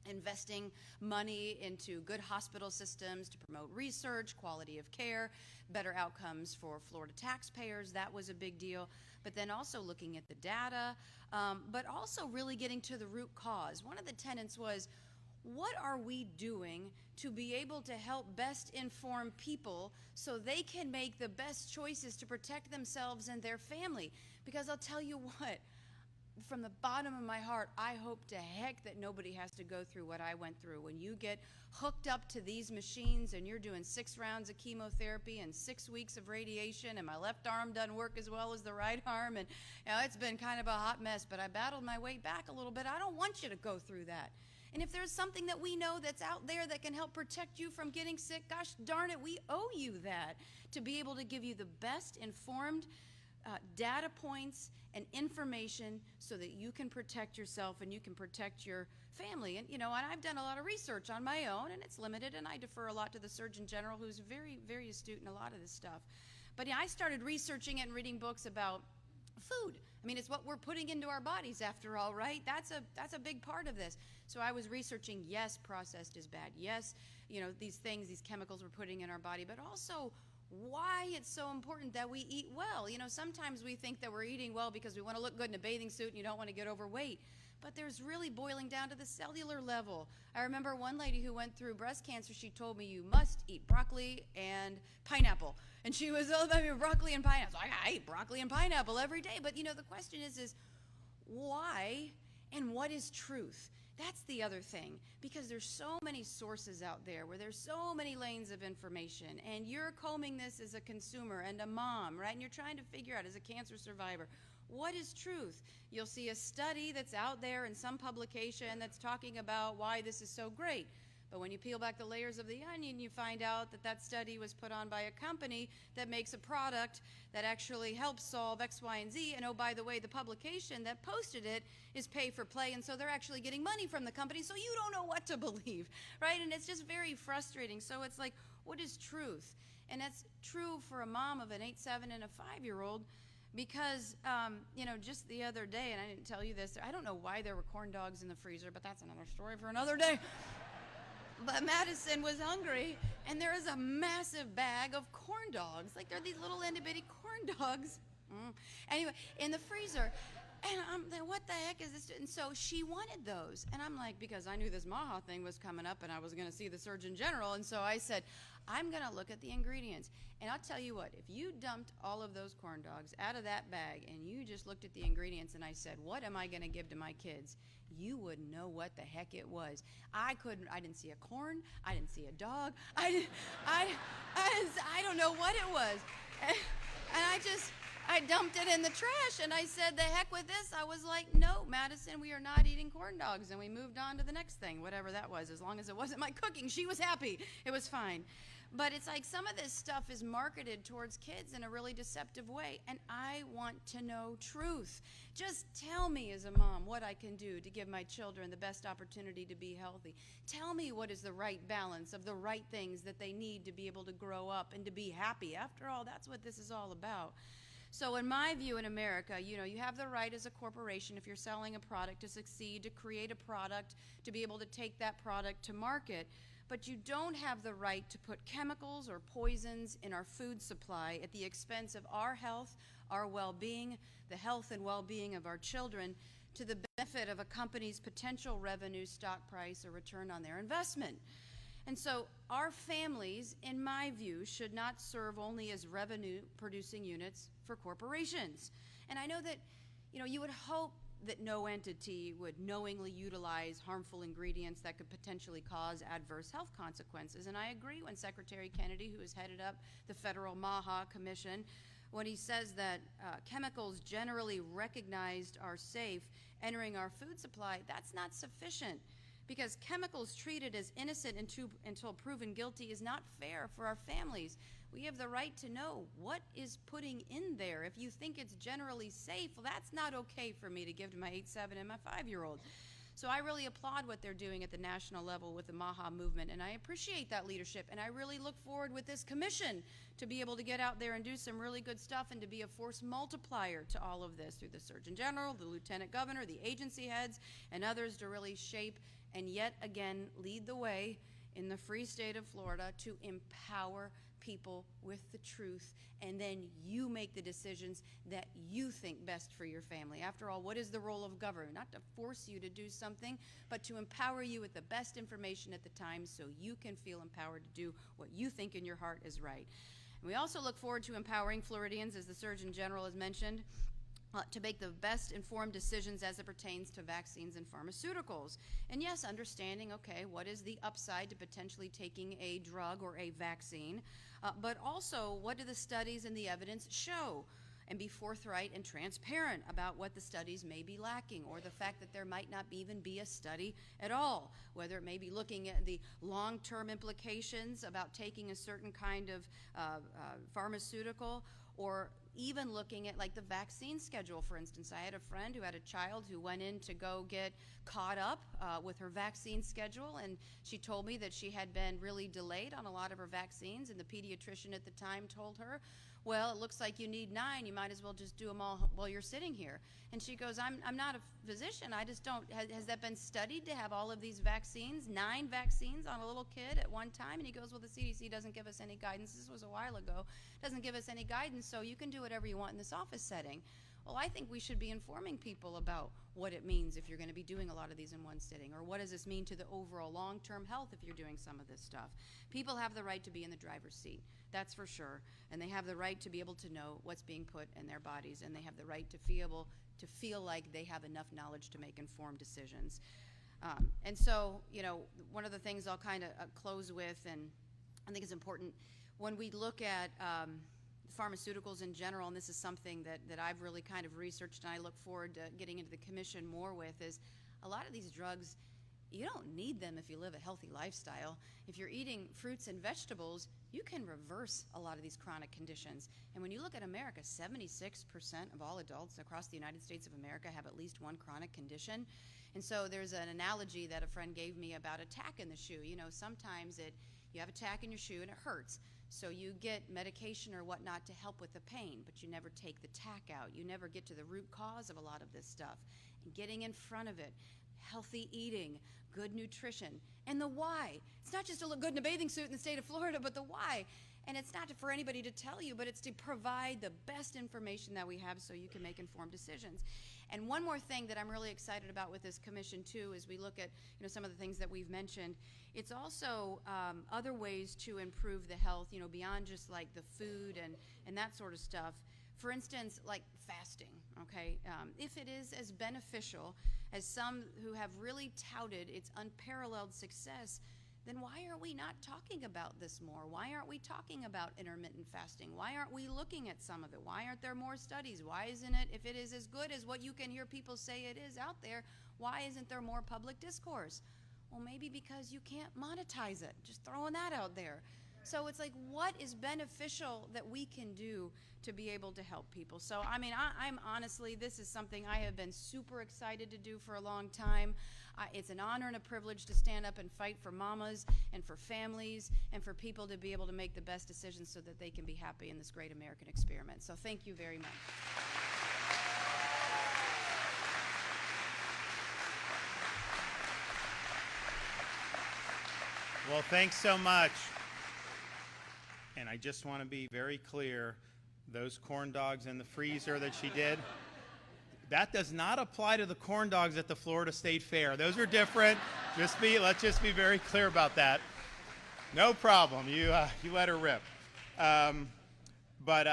investing money into good hospital systems to promote research, quality of care, better outcomes for Florida taxpayers. That was a big deal. But then also looking at the data, but also really getting to the root cause. One of the tenets was, what are we doing to be able to help best inform people so they can make the best choices to protect themselves and their family? Because I'll tell you what, from the bottom of my heart, I hope to heck that nobody has to go through what I went through. When you get hooked up to these machines and you're doing 6 rounds of chemotherapy and 6 weeks of radiation, and my left arm doesn't work as well as the right arm, and it's been kind of a hot mess, but I battled my way back a little bit. I don't want you to go through that. And if there's something that we know that's out there that can help protect you from getting sick, gosh darn it, we owe you that, to be able to give you the best informed data points and information so that you can protect yourself and you can protect your family. And and I've done a lot of research on my own, and it's limited, and I defer a lot to the Surgeon General, who's very, very astute in a lot of this stuff. But I started researching it and reading books about food. I mean, it's what we're putting into our bodies after all, right? That's a big part of this. So I was researching, yes, processed is bad. Yes, these things, these chemicals we're putting in our body, but also why it's so important that we eat well. Sometimes we think that we're eating well because we want to look good in a bathing suit and you don't want to get overweight. But there's really boiling down to the cellular level. I remember one lady who went through breast cancer, she told me, you must eat broccoli and pineapple. And she was, broccoli and pineapple. So I eat broccoli and pineapple every day. But the question is why and what is truth? That's the other thing, because there's so many sources out there where there's so many lanes of information, and you're combing this as a consumer and a mom, right? And you're trying to figure out, as a cancer survivor, what is truth? You'll see a study that's out there in some publication that's talking about why this is so great. But when you peel back the layers of the onion, you find out that study was put on by a company that makes a product that actually helps solve X, Y, and Z. And oh, by the way, the publication that posted it is pay for play, and so they're actually getting money from the company, so you don't know what to believe, right? And it's just very frustrating. So it's like, what is truth? And that's true for a mom of an 8-7 and a 5-year-old, because, just the other day, and I didn't tell you this, I don't know why there were corn dogs in the freezer, but that's another story for another day. But Madison was hungry, and there is a massive bag of corn dogs. Like, they're these little itty-bitty corn dogs. Anyway, in the freezer. And I'm like, what the heck is this? And so she wanted those. And I'm like, because I knew this MAHA thing was coming up, and I was going to see the Surgeon General. And so I said, I'm going to look at the ingredients. And I'll tell you what, if you dumped all of those corn dogs out of that bag, and you just looked at the ingredients, and I said, what am I going to give to my kids? You wouldn't know what the heck it was. I didn't see a corn. I didn't see a dog. I don't know what it was. And I dumped it in the trash, and I said, the heck with this. I was like, no, Madison, we are not eating corn dogs. And we moved on to the next thing, whatever that was. As long as it wasn't my cooking, she was happy. It was fine. But it's like some of this stuff is marketed towards kids in a really deceptive way, and I want to know truth. Just tell me as a mom what I can do to give my children the best opportunity to be healthy. Tell me what is the right balance of the right things that they need to be able to grow up and to be happy. After all, that's what this is all about. So in my view, in America, you have the right as a corporation, if you're selling a product, to succeed, to create a product, to be able to take that product to market. But you don't have the right to put chemicals or poisons in our food supply at the expense of our health, our well-being, the health and well-being of our children, to the benefit of a company's potential revenue, stock price, or return on their investment. And so our families, in my view, should not serve only as revenue-producing units for corporations. And I know that, you would hope that no entity would knowingly utilize harmful ingredients that could potentially cause adverse health consequences. And I agree when Secretary Kennedy, who has headed up the federal MAHA Commission, when he says that chemicals generally recognized are safe entering our food supply, that's not sufficient, because chemicals treated as innocent until proven guilty is not fair for our families. We have the right to know what is putting in there. If you think it's generally safe, well, that's not okay for me to give to my 8-7 and my 5-year-old. So I really applaud what they're doing at the national level with the MAHA movement, and I appreciate that leadership, and I really look forward with this commission to be able to get out there and do some really good stuff and to be a force multiplier to all of this through the Surgeon General, the Lieutenant Governor, the agency heads, and others to really shape and yet again lead the way in the free state of Florida to empower people with the truth, and then you make the decisions that you think best for your family. After all, what is the role of government? Not to force you to do something, but to empower you with the best information at the time so you can feel empowered to do what you think in your heart is right. And we also look forward to empowering Floridians, as the Surgeon General has mentioned, to make the best informed decisions as it pertains to vaccines and pharmaceuticals. And yes, understanding, okay, what is the upside to potentially taking a drug or a vaccine, but also what do the studies and the evidence show? And be forthright and transparent about what the studies may be lacking, or the fact that there might not even be a study at all, whether it may be looking at the long-term implications about taking a certain kind of pharmaceutical, or even looking at like the vaccine schedule. For instance, I had a friend who had a child who went in to go get caught up with her vaccine schedule, and she told me that she had been really delayed on a lot of her vaccines, and the pediatrician at the time told her, well, it looks like you need 9, you might as well just do them all while you're sitting here. And she goes, I'm not a physician, I just don't, has that been studied to have all of these vaccines, 9 vaccines on a little kid at one time? And he goes, well, the CDC doesn't give us any guidance, this was a while ago, doesn't give us any guidance, so you can do whatever you want in this office setting. Well, I think we should be informing people about what it means if you're going to be doing a lot of these in one sitting, or what does this mean to the overall long-term health if you're doing some of this stuff. People have the right to be in the driver's seat, that's for sure, and they have the right to be able to know what's being put in their bodies, and they have the right to feel like they have enough knowledge to make informed decisions. And so, you know, one of the things I'll kind of close with, and I think is important, when we look at pharmaceuticals in general, and this is something that I've really kind of researched and I look forward to getting into the commission more with, is a lot of these drugs, you don't need them if you live a healthy lifestyle. If you're eating fruits and vegetables, you can reverse a lot of these chronic conditions. And when you look at America, 76% of all adults across the United States of America have at least one chronic condition. And so there's an analogy that a friend gave me about a tack in the shoe. You know, sometimes you have a tack in your shoe and it hurts. So you get medication or whatnot to help with the pain, but you never take the tack out. You never get to the root cause of a lot of this stuff. And getting in front of it, healthy eating, good nutrition, and the why. It's not just to look good in a bathing suit in the state of Florida, but the why. And it's not for anybody to tell you, but it's to provide the best information that we have so you can make informed decisions. And one more thing that I'm really excited about with this commission too, is we look at, you know, some of the things that we've mentioned. It's also other ways to improve the health, you know, beyond just like the food and that sort of stuff. For instance, like fasting, okay? If it is as beneficial as some who have really touted its unparalleled success, then why are we not talking about this more? Why aren't we talking about intermittent fasting? Why aren't we looking at some of it? Why aren't there more studies? Why isn't it, if it is as good as what you can hear people say it is out there, why isn't there more public discourse? Well, maybe because you can't monetize it. Just throwing that out there. So it's like, what is beneficial that we can do to be able to help people? So, I mean, I'm honestly, this is something I have been super excited to do for a long time. It's an honor and a privilege to stand up and fight for mamas and for families and for people to be able to make the best decisions so that they can be happy in this great American experiment. So thank you very much. Well, thanks so much. And I just want to be very clear, those corn dogs in the freezer that she did, that does not apply to the corn dogs at the Florida State Fair. Those are different. Let's just be very clear about that. No problem. You let her rip. But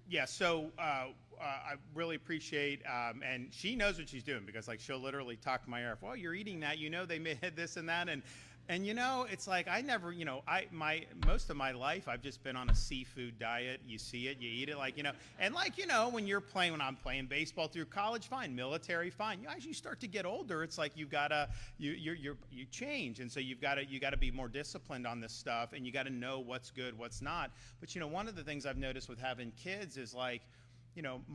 Yeah, so I really appreciate, and she knows what she's doing, because like she'll literally talk to my ear. Well, you're eating that, they made this and that, and it's like I never, most of my life I've just been on a seafood diet. You see it, you eat it, and when I'm playing baseball through college, fine, military, fine. As you start to get older, it's like you change, and so you gotta be more disciplined on this stuff, and you gotta know what's good, what's not. But one of the things I've noticed with having kids is like,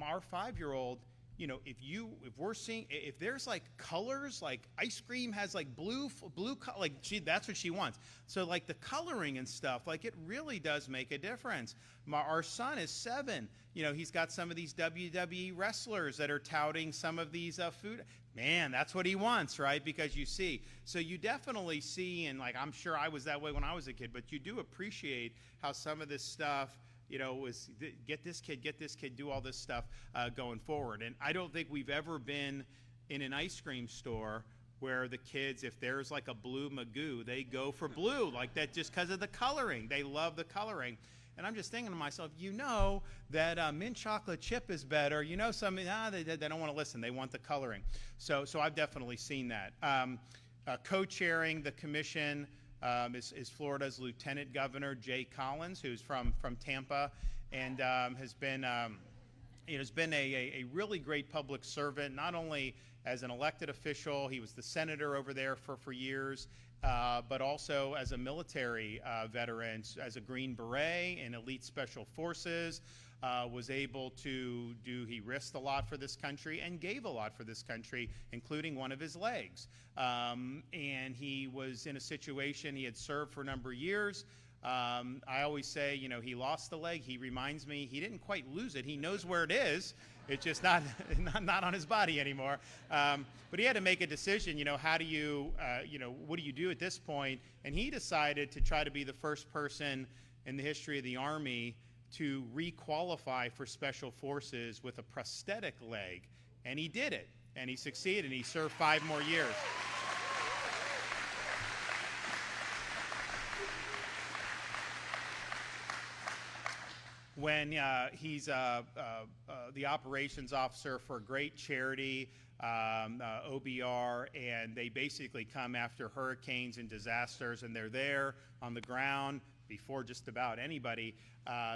our 5-year-old. If there's like colors, like ice cream has like blue color, that's what she wants. So like the coloring and stuff, like it really does make a difference. Our son is 7. He's got some of these WWE wrestlers that are touting some of these food. Man, that's what he wants, right? Because so you definitely see, and like I'm sure I was that way when I was a kid, but you do appreciate how some of this stuff, was get this kid, do all this stuff going forward. And I don't think we've ever been in an ice cream store where the kids, if there's like a blue Magoo, they go for blue like that just because of the coloring. They love the coloring. And I'm just thinking to myself, that mint chocolate chip is better. They don't want to listen. They want the coloring. So I've definitely seen that. Co-chairing the commission is Florida's Lieutenant Governor Jay Collins, who's from Tampa, and has been a really great public servant, not only as an elected official. He was the senator over there for years, but also as a military veteran, as a Green Beret in elite special forces. Was able to he risked a lot for this country and gave a lot for this country, including one of his legs. And he was in a situation, he had served for a number of years. I always say, he lost the leg. He reminds me, he didn't quite lose it. He knows where it is. It's just not on his body anymore. But he had to make a decision, how do you, what do you do at this point? And he decided to try to be the first person in the history of the Army to re-qualify for special forces with a prosthetic leg. And he did it. And he succeeded, and he served 5 more years. When he's the operations officer for a great charity, OBR, and they basically come after hurricanes and disasters, and they're there on the ground before just about anybody.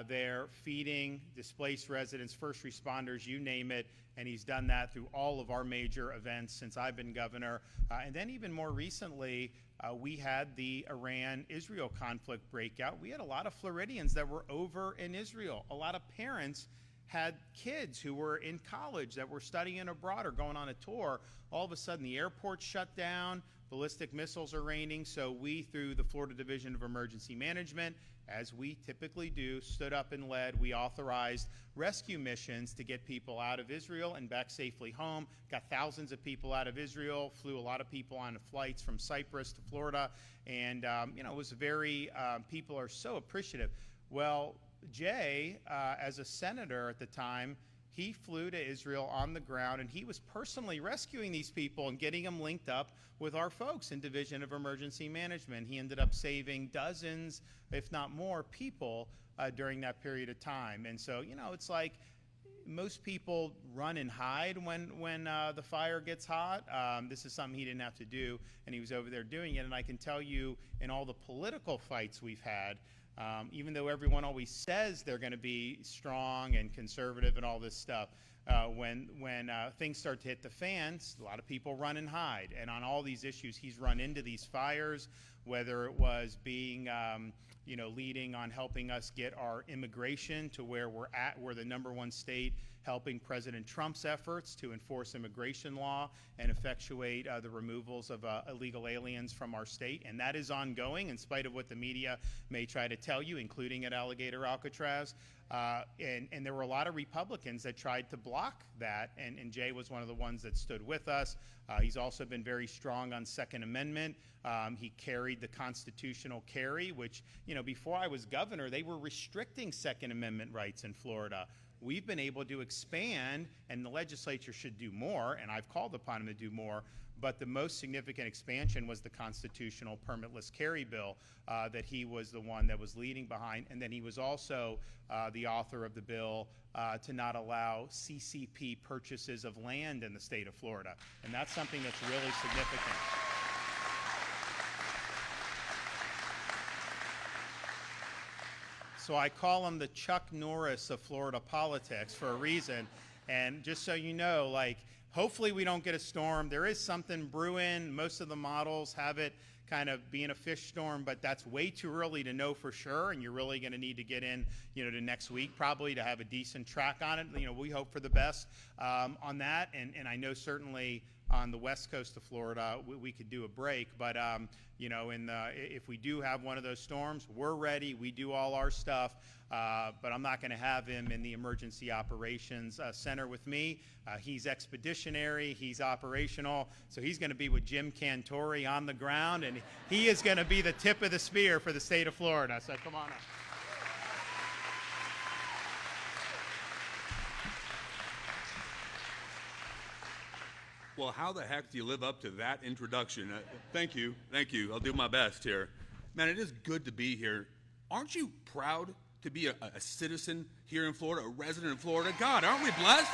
They're feeding displaced residents, first responders, you name it, and he's done that through all of our major events since I've been governor. And then even more recently, we had the Iran-Israel conflict breakout. We had a lot of Floridians that were over in Israel. A lot of parents had kids who were in college that were studying abroad or going on a tour. All of a sudden, the airport shut down. Ballistic missiles are raining. So we, through the Florida Division of Emergency Management, as we typically do, stood up and led. We authorized rescue missions to get people out of Israel and back safely home. Got thousands of people out of Israel, flew a lot of people on flights from Cyprus to Florida, and it was very, people are so appreciative. Well, Jay, as a senator at the time, he flew to Israel on the ground, and he was personally rescuing these people and getting them linked up with our folks in Division of Emergency Management. He ended up saving dozens, if not more, people during that period of time. And so, it's like most people run and hide when the fire gets hot. This is something he didn't have to do, and he was over there doing it. And I can tell you, in all the political fights we've had, even though everyone always says they're going to be strong and conservative and all this stuff, when things start to hit the fans, a lot of people run and hide. And on all these issues, he's run into these fires, whether it was being, leading on helping us get our immigration to where we're at. We're the #1 state helping President Trump's efforts to enforce immigration law and effectuate the removals of illegal aliens from our state. And that is ongoing in spite of what the media may try to tell you, including at Alligator Alcatraz. And there were a lot of Republicans that tried to block that, and Jay was one of the ones that stood with us. He's also been very strong on Second Amendment. He carried the constitutional carry, which, before I was governor, they were restricting Second Amendment rights in Florida. We've been able to expand, and the legislature should do more, and I've called upon him to do more, But the most significant expansion was the constitutional permitless carry bill that he was the one that was leading behind. And then he was also the author of the bill to not allow CCP purchases of land in the state of Florida. And that's something that's really significant. So I call him the Chuck Norris of Florida politics for a reason. And just so you know, like, hopefully we don't get a storm. There is something brewing. Most of the models have it kind of being a fish storm, but that's way too early to know for sure. And you're really going to need to get in, to next week probably to have a decent track on it. We hope for the best on that. And I know certainly on the west coast of Florida, we could do a break. But, if we do have one of those storms, we're ready. We do all our stuff. But I'm not going to have him in the Emergency Operations Center with me. He's expeditionary. He's operational. So he's going to be with Jim Cantori on the ground. And he is going to be the tip of the spear for the state of Florida. So come on up. Well, how the heck do you live up to that introduction? Thank you. Thank you. I'll do my best here. Man, it is good to be here. Aren't you proud to be a citizen here in Florida, a resident in Florida? God, aren't we blessed?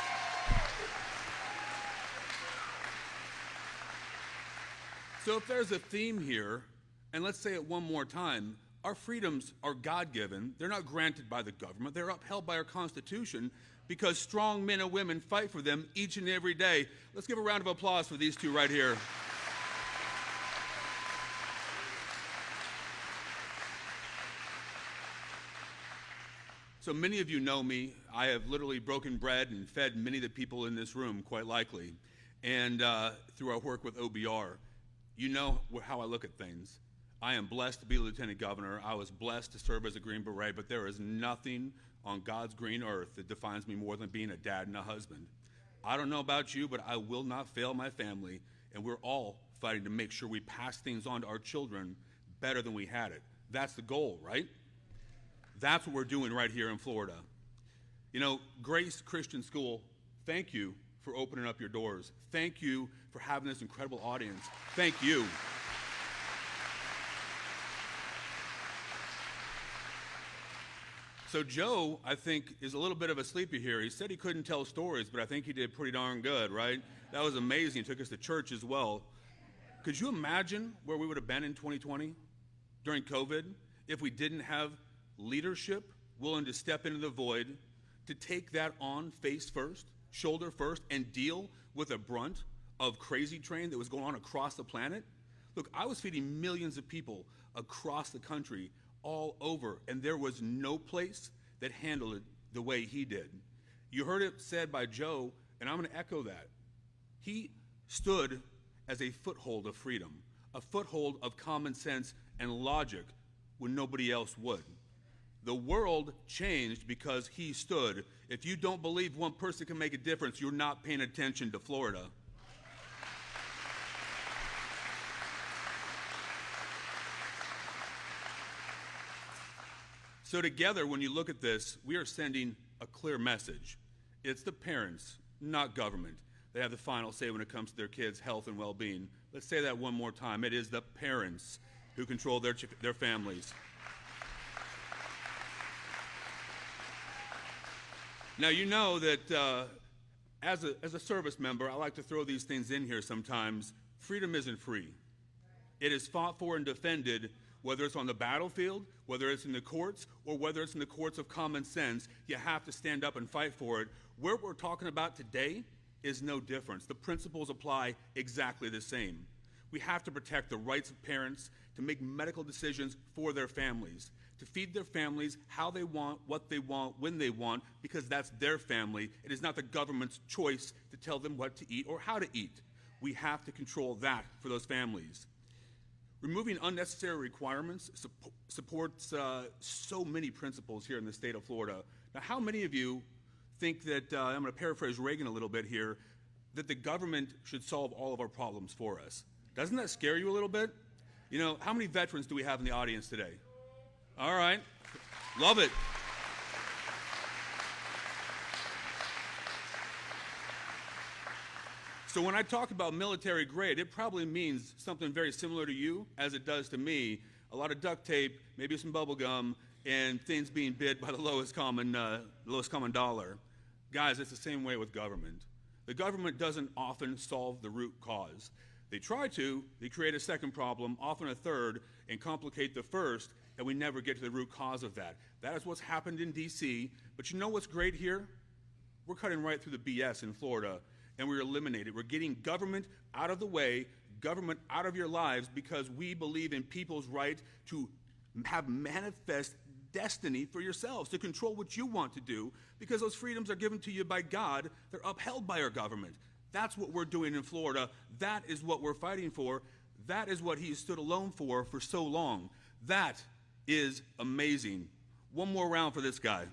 So if there's a theme here, and let's say it one more time, our freedoms are God-given. They're not granted by the government. They're upheld by our Constitution because strong men and women fight for them each and every day. Let's give a round of applause for these two right here. So many of you know me. I have literally broken bread and fed many of the people in this room, quite likely. And through our work with OBR, you know how I look at things. I am blessed to be lieutenant governor. I was blessed to serve as a Green Beret, but there is nothing on God's green earth that defines me more than being a dad and a husband. I don't know about you, but I will not fail my family, and we're all fighting to make sure we pass things on to our children better than we had it. That's the goal, right? That's what we're doing right here in Florida. Grace Christian School, thank you for opening up your doors. Thank you for having this incredible audience. Thank you. So Joe, I think, is a little bit of a sleeper here. He said he couldn't tell stories, but I think he did pretty darn good, right? That was amazing. He took us to church as well. Could you imagine where we would have been in 2020 during COVID if we didn't have leadership willing to step into the void, to take that on face first, shoulder first, and deal with a brunt of crazy train that was going on across the planet? Look, I was feeding millions of people across the country all over, and there was no place that handled it the way he did. You heard it said by Joe, and I'm going to echo that. He stood as a foothold of freedom, a foothold of common sense and logic when nobody else would. The world changed because he stood. If you don't believe one person can make a difference, you're not paying attention to Florida. So together, when you look at this, we are sending a clear message. It's the parents, not government, that have the final say when it comes to their kids' health and well-being. Let's say that one more time. It is the parents who control their families. Now, you know that as a service member, I like to throw these things in here sometimes. Freedom isn't free. It is fought for and defended, whether it's on the battlefield, whether it's in the courts, or whether it's in the courts of common sense. You have to stand up and fight for it. Where we're talking about today is no difference. The principles apply exactly the same. We have to protect the rights of parents to make medical decisions for their families, to feed their families how they want, what they want, when they want, because that's their family. It is not the government's choice to tell them what to eat or how to eat. We have to control that for those families. Removing unnecessary requirements supports so many principles here in the state of Florida. Now, how many of you think that, I'm going to paraphrase Reagan a little bit here, that the government should solve all of our problems for us? Doesn't that scare you a little bit? How many veterans do we have in the audience today? All right. Love it. So when I talk about military grade, it probably means something very similar to you as it does to me. A lot of duct tape, maybe some bubble gum, and things being bid by the lowest common dollar. Guys, it's the same way with government. The government doesn't often solve the root cause. They try to, they create a second problem, often a third, and complicate the first, and we never get to the root cause of that. That is what's happened in D.C., but you know what's great here? We're cutting right through the BS in Florida, and we're eliminating. We're getting government out of the way, government out of your lives, because we believe in people's right to have manifest destiny for yourselves, to control what you want to do, because those freedoms are given to you by God. They're upheld by our government. That's what we're doing in Florida. That is what we're fighting for. That is what he stood alone for so long. That is amazing. One more round for this guy.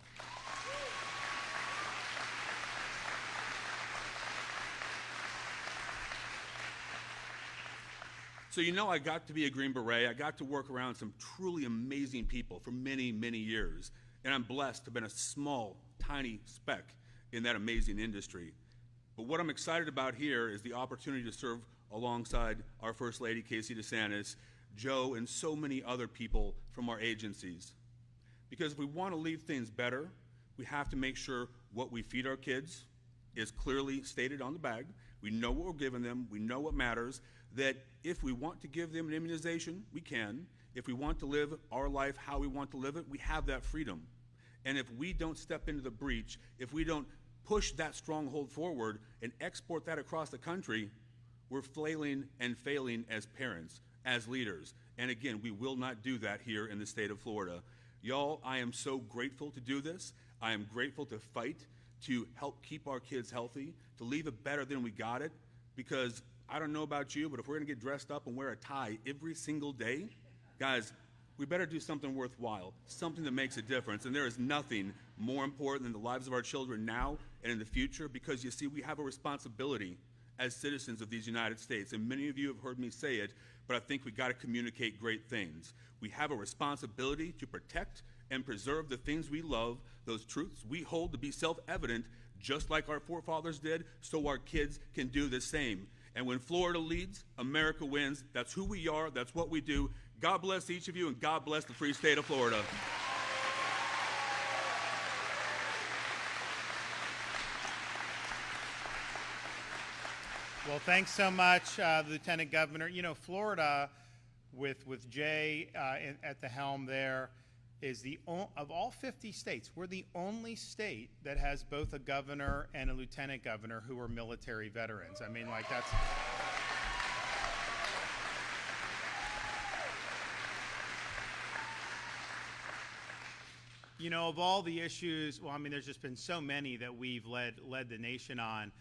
So you know I got to be a Green Beret. I got to work around some truly amazing people for many, many years. And I'm blessed to have been a small, tiny speck in that amazing industry. But what I'm excited about here is the opportunity to serve alongside our First Lady, Casey DeSantis, Joe, and so many other people from our agencies. Because if we want to leave things better, we have to make sure what we feed our kids is clearly stated on the bag. We know what we're giving them. We know what matters. That if we want to give them an immunization, we can. If we want to live our life how we want to live it, we have that freedom. And if we don't step into the breach, if we don't push that stronghold forward and export that across the country, we're flailing and failing as parents, as leaders. And again, we will not do that here in the state of Florida. Y'all, I am so grateful to do this. I am grateful to fight to help keep our kids healthy, to leave it better than we got it, because I don't know about you, but if we're going to get dressed up and wear a tie every single day, guys, we better do something worthwhile, something that makes a difference. And there is nothing more important than the lives of our children now and in the future, because you see, we have a responsibility as citizens of these United States. And many of you have heard me say it, but I think we got to communicate great things. We have a responsibility to protect and preserve the things we love, those truths we hold to be self-evident, just like our forefathers did, so our kids can do the same. And when Florida leads, America wins. That's who we are. That's what we do. God bless each of you, and God bless the free state of Florida. Well, thanks so much, Lieutenant Governor. You know, Florida, with Jay at the helm there, is of all 50 states, we're the only state that has both a governor and a lieutenant governor who are military veterans. I mean, like, that's... You know, of all the issues, well, I mean, there's just been so many that we've led the nation on,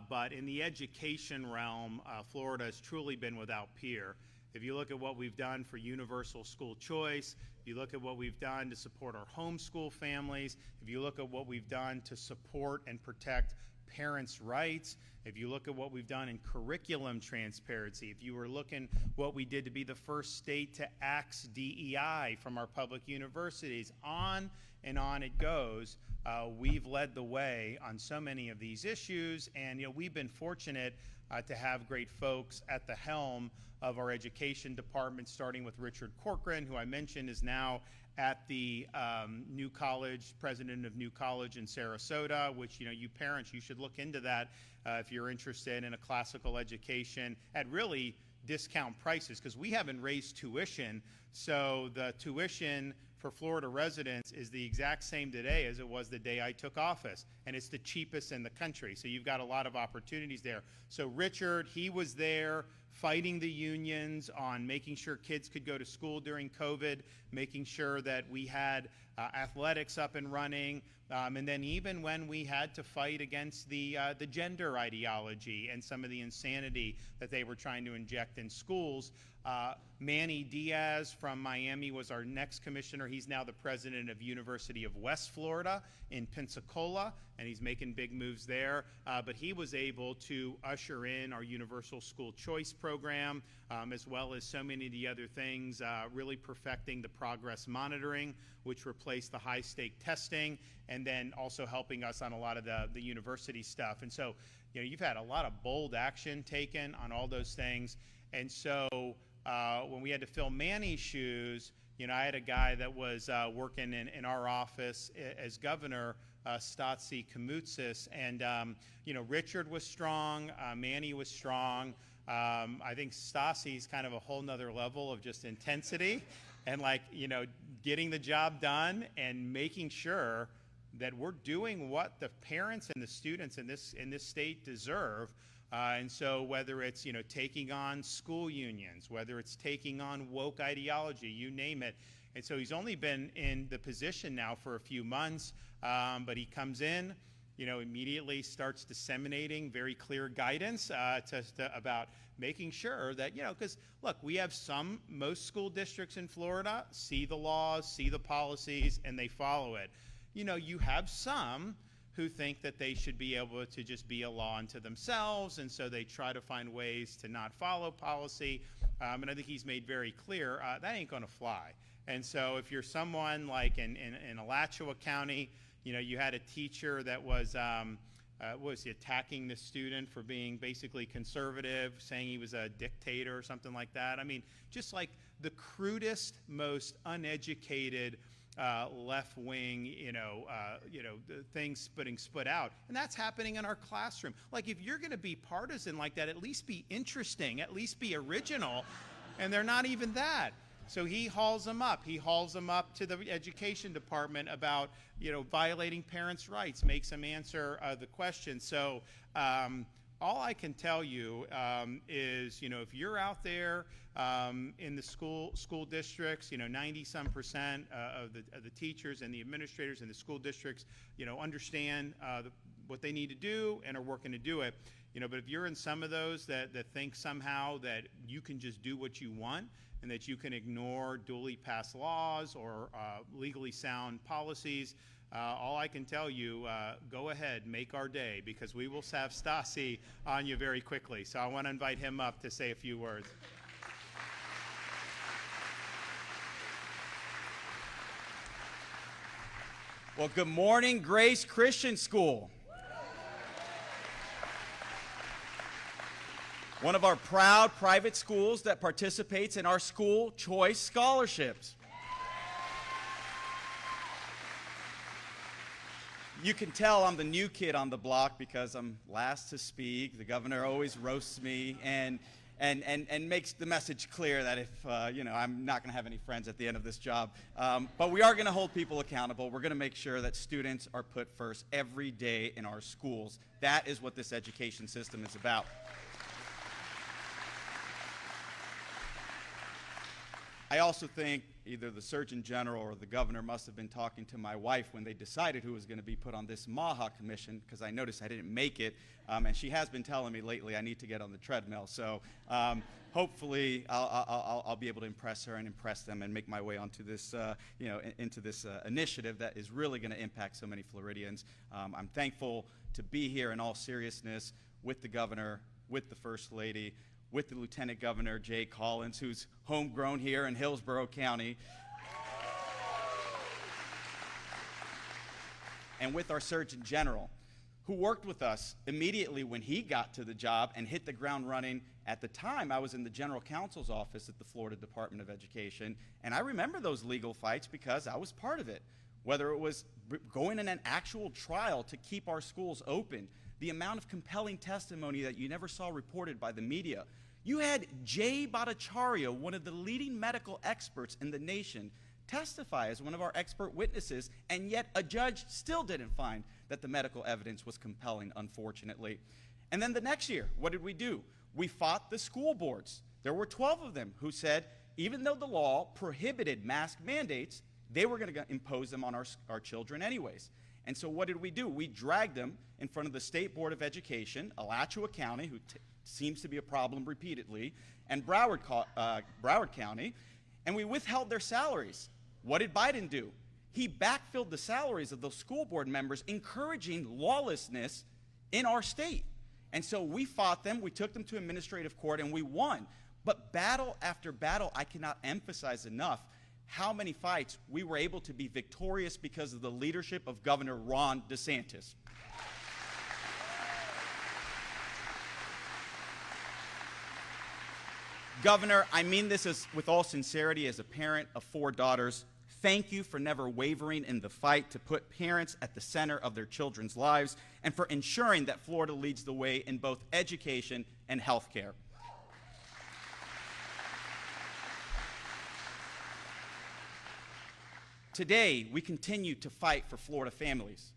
but in the education realm, Florida has truly been without peer. If you look at what we've done for universal school choice, if you look at what we've done to support our homeschool families, if you look at what we've done to support and protect parents' rights, if you look at what we've done in curriculum transparency, if you were looking what we did to be the first state to axe DEI from our public universities, on and on it goes. We've led the way on so many of these issues, and you know, we've been fortunate to have great folks at the helm of our education department, starting with Richard Corcoran, who I mentioned is now at the New College, president of New College in Sarasota, which, you know, you parents, you should look into that if you're interested in a classical education at really discount prices, because we haven't raised tuition. So the tuition for Florida residents is the exact same today as it was the day I took office, and it's the cheapest in the country. So you've got a lot of opportunities there. So Richard, he was there fighting the unions on making sure kids could go to school during COVID, making sure that we had athletics up and running, and then even when we had to fight against the gender ideology and some of the insanity that they were trying to inject in schools. Manny Diaz from Miami was our next commissioner. He's now the president of University of West Florida in Pensacola, and he's making big moves there. But he was able to usher in our universal school choice program, as well as so many of the other things, really perfecting the progress monitoring, which replaced the high-stake testing, and then also helping us on a lot of the university stuff. And so, you know, you've had a lot of bold action taken on all those things. And so when we had to fill Manny's shoes, you know, I had a guy that was working in our office as governor, Stasi Koumoutsas, and, you know, Richard was strong, Manny was strong. I think Stasi's kind of a whole nother level of just intensity and, like, you know, getting the job done and making sure that we're doing what the parents and the students in this state deserve. And so whether it's, you know, taking on school unions, whether it's taking on woke ideology, you name it. And so he's only been in the position now for a few months, but he comes in, you know, immediately starts disseminating very clear guidance about making sure that, you know, because look, we have most school districts in Florida see the laws, see the policies, and they follow it. You know, you have some who think that they should be able to just be a law unto themselves, and so they try to find ways to not follow policy. And I think he's made very clear that ain't going to fly. And so if you're someone like in Alachua County, you know, you had a teacher that was he attacking the student for being basically conservative, saying he was a dictator or something like that. I mean, just like the crudest, most uneducated left-wing, things putting spit out. And that's happening in our classroom. Like, if you're going to be partisan like that, at least be interesting, at least be original, and they're not even that. So he hauls them up. He hauls them up to the education department about, you know, violating parents' rights, makes them answer the question. So all I can tell you is, you know, if you're out there in the school districts, you know, 90-some% of the teachers and the administrators in the school districts, you know, understand what they need to do and are working to do it. You know, but if you're in some of those that think somehow that you can just do what you want and that you can ignore duly passed laws or legally sound policies, all I can tell you, go ahead, make our day, because we will have Stasi on you very quickly. So I want to invite him up to say a few words. Well, good morning, Grace Christian School. One of our proud private schools that participates in our school choice scholarships. You can tell I'm the new kid on the block because I'm last to speak. The governor always roasts me and makes the message clear that if, I'm not going to have any friends at the end of this job. But we are going to hold people accountable. We're going to make sure that students are put first every day in our schools. That is what this education system is about. I also think either the Surgeon General or the governor must have been talking to my wife when they decided who was going to be put on this MAHA Commission, because I noticed I didn't make it, and she has been telling me lately I need to get on the treadmill. So hopefully I'll be able to impress her and impress them and make my way onto this, into this initiative that is really going to impact so many Floridians. I'm thankful to be here in all seriousness with the governor, with the First Lady, with the Lieutenant Governor, Jay Collins, who's homegrown here in Hillsborough County, and with our Surgeon General, who worked with us immediately when he got to the job and hit the ground running. At the time, I was in the General Counsel's office at the Florida Department of Education, and I remember those legal fights because I was part of it, whether it was going in an actual trial to keep our schools open, the amount of compelling testimony that you never saw reported by the media. You had Jay Bhattacharya, one of the leading medical experts in the nation, testify as one of our expert witnesses, and yet a judge still didn't find that the medical evidence was compelling, unfortunately. And then the next year, what did we do? We fought the school boards. There were 12 of them who said, even though the law prohibited mask mandates, they were going to impose them on our children anyways. And so what did we do? We dragged them in front of the State Board of Education, Alachua County, who seems to be a problem repeatedly, and Broward County, and we withheld their salaries. What did Biden do? He backfilled the salaries of those school board members, encouraging lawlessness in our state. And so we fought them, we took them to administrative court, and we won. But battle after battle, I cannot emphasize enough how many fights we were able to be victorious because of the leadership of Governor Ron DeSantis. Governor, I mean this with all sincerity as a parent of 4 daughters. Thank you for never wavering in the fight to put parents at the center of their children's lives and for ensuring that Florida leads the way in both education and health care. Today, we continue to fight for Florida families,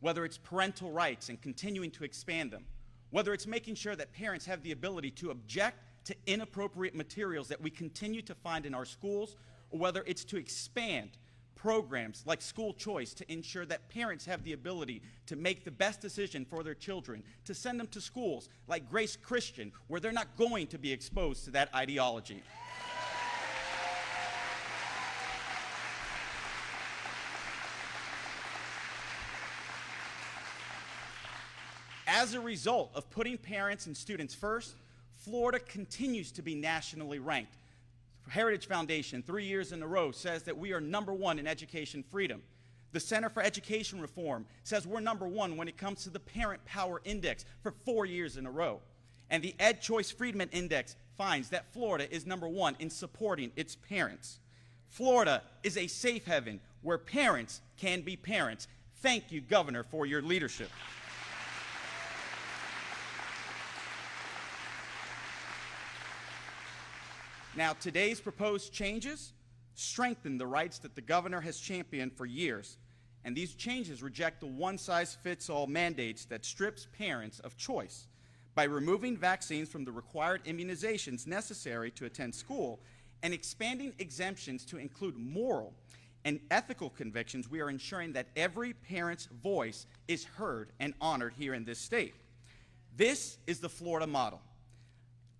whether it's parental rights and continuing to expand them, whether it's making sure that parents have the ability to object to inappropriate materials that we continue to find in our schools, or whether it's to expand programs like school choice to ensure that parents have the ability to make the best decision for their children, to send them to schools like Grace Christian, where they're not going to be exposed to that ideology. As a result of putting parents and students first, Florida continues to be nationally ranked. Heritage Foundation, 3 years in a row, says that we are #1 in education freedom. The Center for Education Reform says we're #1 when it comes to the Parent Power Index for 4 years in a row. And the Ed Choice Freedman Index finds that Florida is #1 in supporting its parents. Florida is a safe haven where parents can be parents. Thank you, Governor, for your leadership. Now, today's proposed changes strengthen the rights that the governor has championed for years, and these changes reject the one-size-fits-all mandates that strips parents of choice. By removing vaccines from the required immunizations necessary to attend school and expanding exemptions to include moral and ethical convictions, we are ensuring that every parent's voice is heard and honored here in this state. This is the Florida model.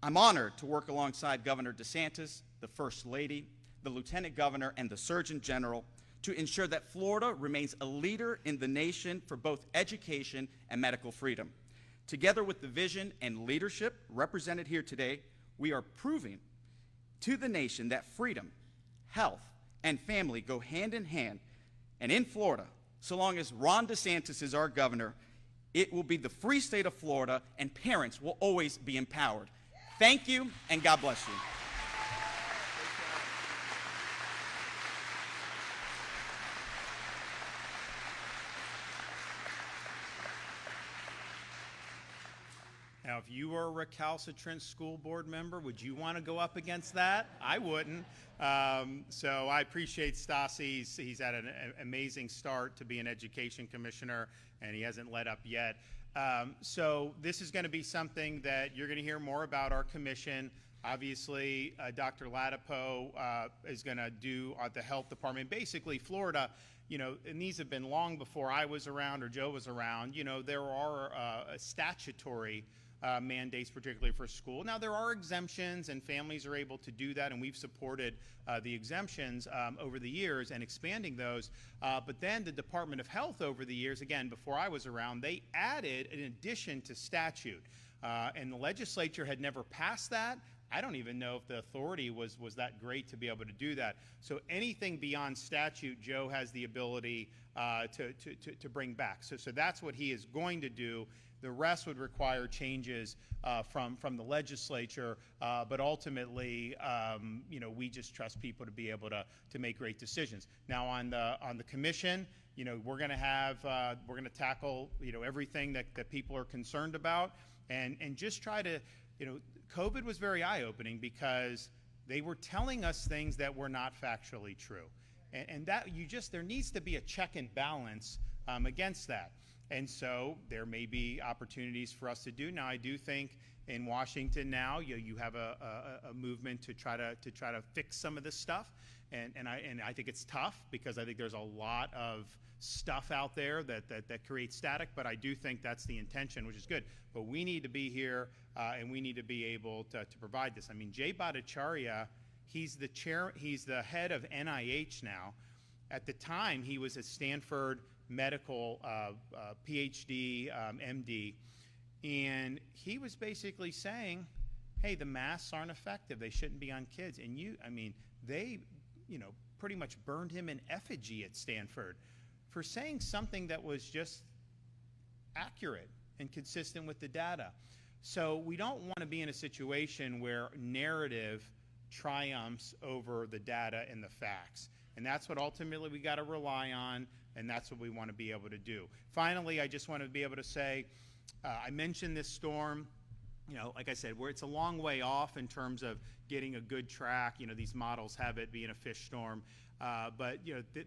I'm honored to work alongside Governor DeSantis, the First Lady, the Lieutenant Governor, and the Surgeon General to ensure that Florida remains a leader in the nation for both education and medical freedom. Together with the vision and leadership represented here today, we are proving to the nation that freedom, health, and family go hand in hand. And in Florida, so long as Ron DeSantis is our governor, it will be the free state of Florida, and parents will always be empowered. Thank you, and God bless you. Now, if you were a recalcitrant school board member, would you want to go up against that? I wouldn't. So I appreciate Stassi. He's had an amazing start to be an education commissioner, and he hasn't let up yet. So this is going to be something that you're going to hear more about our commission. Obviously, Dr. Latipo is going to do the health department. Basically, Florida, you know, and these have been long before I was around or Joe was around, you know, there are statutory mandates, particularly for school. Now, there are exemptions, and families are able to do that, and we've supported the exemptions over the years and expanding those. But then the Department of Health over the years, again, before I was around, they added an addition to statute. And the legislature had never passed that. I don't even know if the authority was that great to be able to do that. So anything beyond statute, Joe has the ability to bring back. So that's what he is going to do. The rest would require changes from the legislature, but ultimately, you know, we just trust people to be able to make great decisions. Now, on the commission, you know, we're going to tackle, you know, everything that people are concerned about, and just try to, you know, COVID was very eye-opening because they were telling us things that were not factually true, and that there needs to be a check and balance against that. And so there may be opportunities for us to do. Now, I do think in Washington now you have a movement to try to fix some of this stuff, and I think it's tough because I think there's a lot of stuff out there that creates static. But I do think that's the intention, which is good. But we need to be here and we need to be able to provide this. I mean, Jay Bhattacharya, he's the head of NIH now. At the time, he was at Stanford Medical, PhD, MD. And he was basically saying, hey, the masks aren't effective. They shouldn't be on kids. And they, pretty much burned him in effigy at Stanford for saying something that was just accurate and consistent with the data. So we don't want to be in a situation where narrative triumphs over the data and the facts. And that's what ultimately we got to rely on, and that's what we want to be able to do. Finally, I just want to be able to say, I mentioned this storm. Like I said, it's a long way off in terms of getting a good track. These models have it being a fish storm. But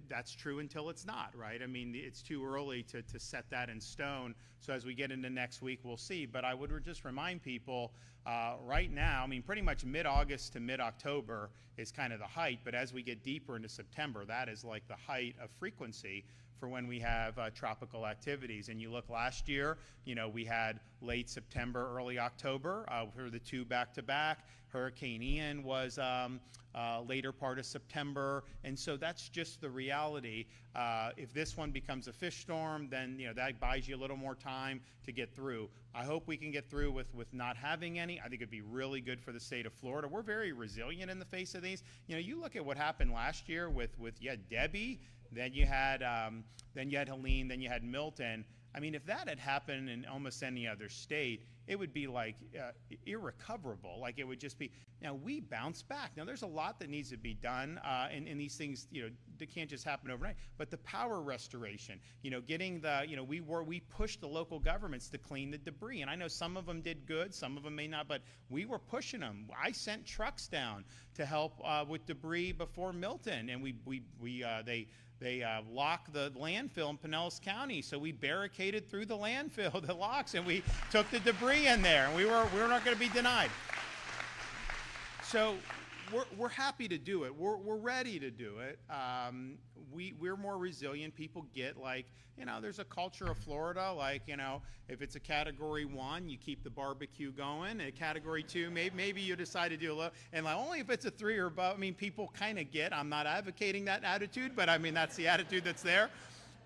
that's true until it's not, right? I mean, it's too early to set that in stone. So as we get into next week, we'll see. But I would just remind people right now, I mean, pretty much mid-August to mid-October is kind of the height. But as we get deeper into September, that is like the height of frequency for when we have tropical activities. And you look last year, we had late September, early October for the two back-to-back. Hurricane Ian was later part of September. And so that's just the reality. If this one becomes a fish storm, then that buys you a little more time to get through. I hope we can get through with not having any. I think it'd be really good for the state of Florida. We're very resilient in the face of these. You look at what happened last year with Debbie, then you had Helene, then you had Milton. I mean, if that had happened in almost any other state, it would be like irrecoverable. Like it would just be. Now we bounce back. Now there's a lot that needs to be done, and these things, they can't just happen overnight. But the power restoration, getting the, we pushed the local governments to clean the debris, and I know some of them did good, some of them may not, but we were pushing them. I sent trucks down to help with debris before Milton, and they locked the landfill in Pinellas County, so we barricaded through the landfill, the locks, and we took the debris in there, and we were not going to be denied. So we're happy to do it. We're ready to do it. We're more resilient. People get there's a culture of Florida, if it's a Category 1, you keep the barbecue going. A Category 2, maybe you decide to do a little, and only if it's a 3 or above. I mean, people kind of get. I'm not advocating that attitude, but I mean that's the attitude that's there.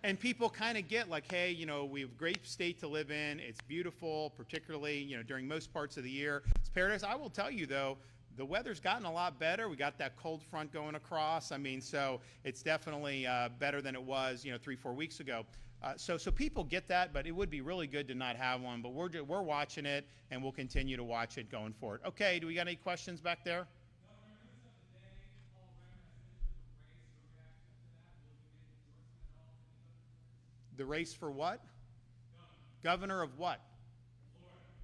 And people kind of get hey, we have a great state to live in. It's beautiful, particularly during most parts of the year. It's paradise. I will tell you though, the weather's gotten a lot better. We got that cold front going across. I mean, so it's definitely better than it was, 3-4 weeks ago. So people get that, but it would be really good to not have one. But we're watching it, and we'll continue to watch it going forward. Okay, do we got any questions back there? The race for what? Governor of what?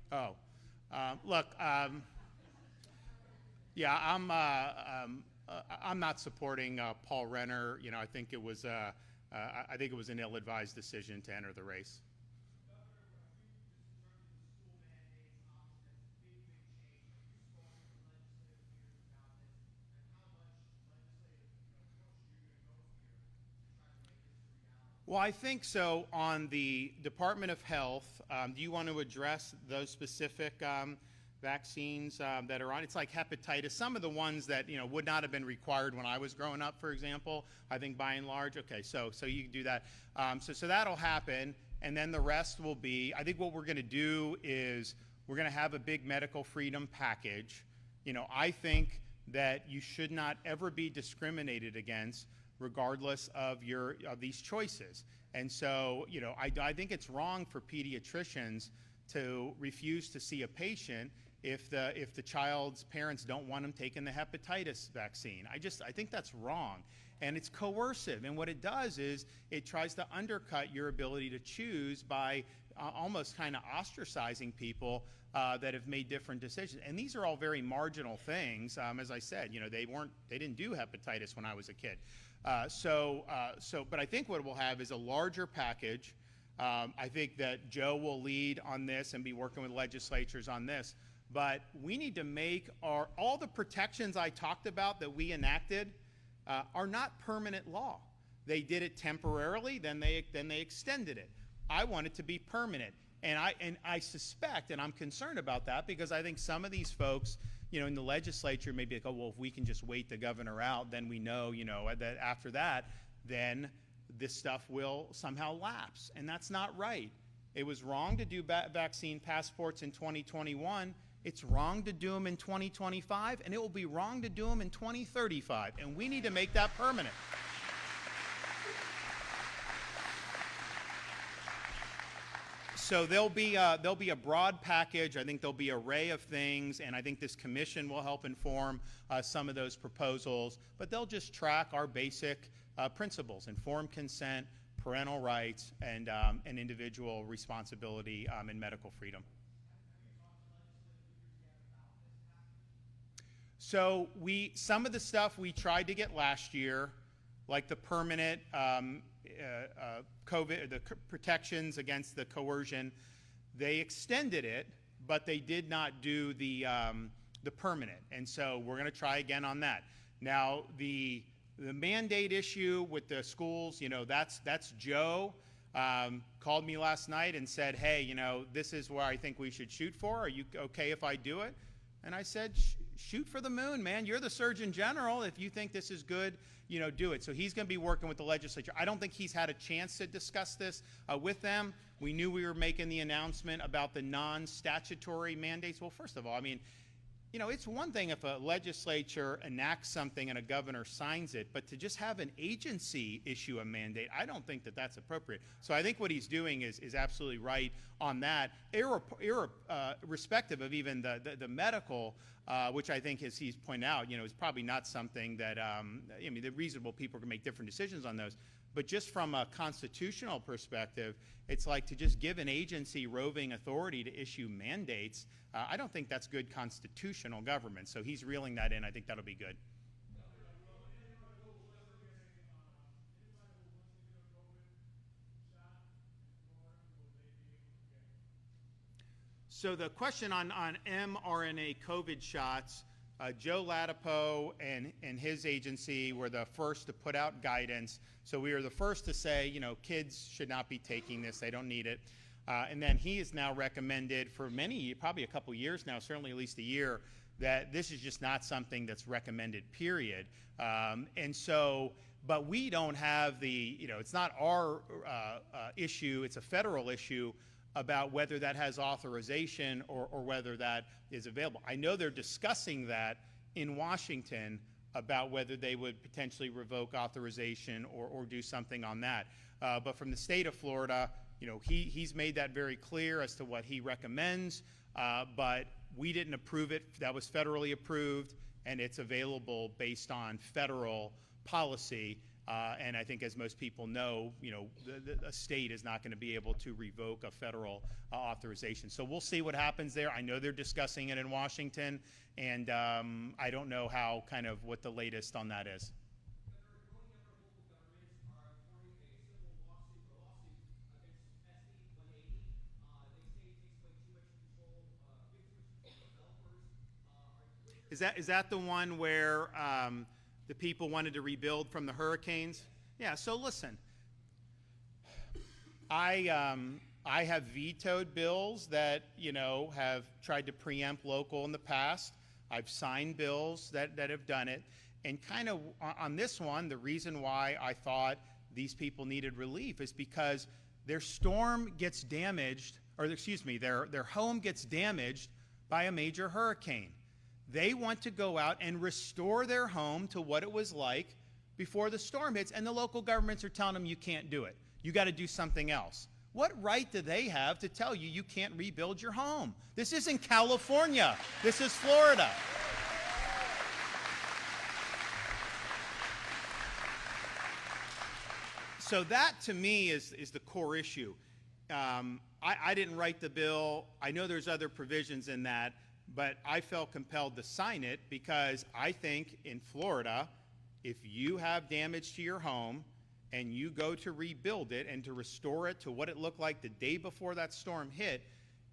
Florida. Oh, look. Yeah, I'm not supporting Paul Renner. I think it was an ill-advised decision to enter the race. Well, I think so. On the Department of Health, do you want to address those specific vaccines that are on? It's like hepatitis. Some of the ones that would not have been required when I was growing up, for example. I think by and large. Okay, so you can do that. So that'll happen, and then the rest will be. I think what we're going to do is we're going to have a big medical freedom package. I think that you should not ever be discriminated against, regardless of these choices. And so I think it's wrong for pediatricians to refuse to see a patient if the child's parents don't want them taking the hepatitis vaccine. I think that's wrong, and it's coercive. And what it does is it tries to undercut your ability to choose by almost kind of ostracizing people that have made different decisions. And these are all very marginal things. As I said, they didn't do hepatitis when I was a kid. But I think what we'll have is a larger package. I think that Joe will lead on this and be working with legislatures on this. But we need to make all the protections I talked about that we enacted are not permanent law. They did it temporarily, then they extended it. I want it to be permanent. And I suspect, and I'm concerned about that, because I think some of these folks, in the legislature may be like, oh, well, if we can just wait the governor out, then we know, that after that, then this stuff will somehow lapse. And that's not right. It was wrong to do vaccine passports in 2021. It's wrong to do them in 2025, and it will be wrong to do them in 2035. And we need to make that permanent. So there'll be a broad package. I think there'll be an array of things, and I think this commission will help inform some of those proposals. But they'll just track our basic principles: informed consent, parental rights, and individual responsibility and medical freedom. So some of the stuff we tried to get last year, like the permanent COVID, the protections against the coercion, they extended it, but they did not do the permanent. And so we're going to try again on that. Now, the mandate issue with the schools, that's Joe called me last night and said, hey, this is where I think we should shoot for. Are you okay if I do it? And I said, shoot for the moon, man. You're the Surgeon General. If you think this is good, do it. So he's going to be working with the legislature. I don't think he's had a chance to discuss this with them. We knew we were making the announcement about the non-statutory mandates. Well, first of all, it's one thing if a legislature enacts something and a governor signs it, but to just have an agency issue a mandate, I don't think that that's appropriate. So I think what he's doing is absolutely right on that, irrespective of even the medical, which I think, as he's pointed out, is probably not something that, the reasonable people can make different decisions on those. But just from a constitutional perspective, it's like to just give an agency roving authority to issue mandates. I don't think that's good constitutional government. So he's reeling that in. I think that'll be good. So the question on mRNA COVID shots, Joe Latipo and his agency were the first to put out guidance. So we were the first to say, kids should not be taking this. They don't need it. And then he has now recommended for probably a couple years now, certainly at least a year, that this is just not something that's recommended, period. But we don't have it's not our issue, it's a federal issue about whether that has authorization or whether that is available. I know they're discussing that in Washington about whether they would potentially revoke authorization or do something on that. But from the state of Florida, he's made that very clear as to what he recommends, but we didn't approve it. That was federally approved, and it's available based on federal policy. And I think, as most people know, a state is not going to be able to revoke a federal authorization. So we'll see what happens there. I know they're discussing it in Washington, and I don't know what the latest on that is. Is that the one where the people wanted to rebuild from the hurricanes? Yeah, so listen, I have vetoed bills that, have tried to preempt local in the past. I've signed bills that have done it. And kind of on this one, the reason why I thought these people needed relief is because their storm gets damaged, or excuse me, their home gets damaged by a major hurricane. They want to go out and restore their home to what it was like before the storm hits, and the local governments are telling them you can't do it. You got to do something else. What right do they have to tell you can't rebuild your home? This isn't California. This is Florida. So that, to me, is the core issue. I didn't write the bill. I know there's other provisions in that, but I felt compelled to sign it because I think in Florida, if you have damage to your home and you go to rebuild it and to restore it to what it looked like the day before that storm hit,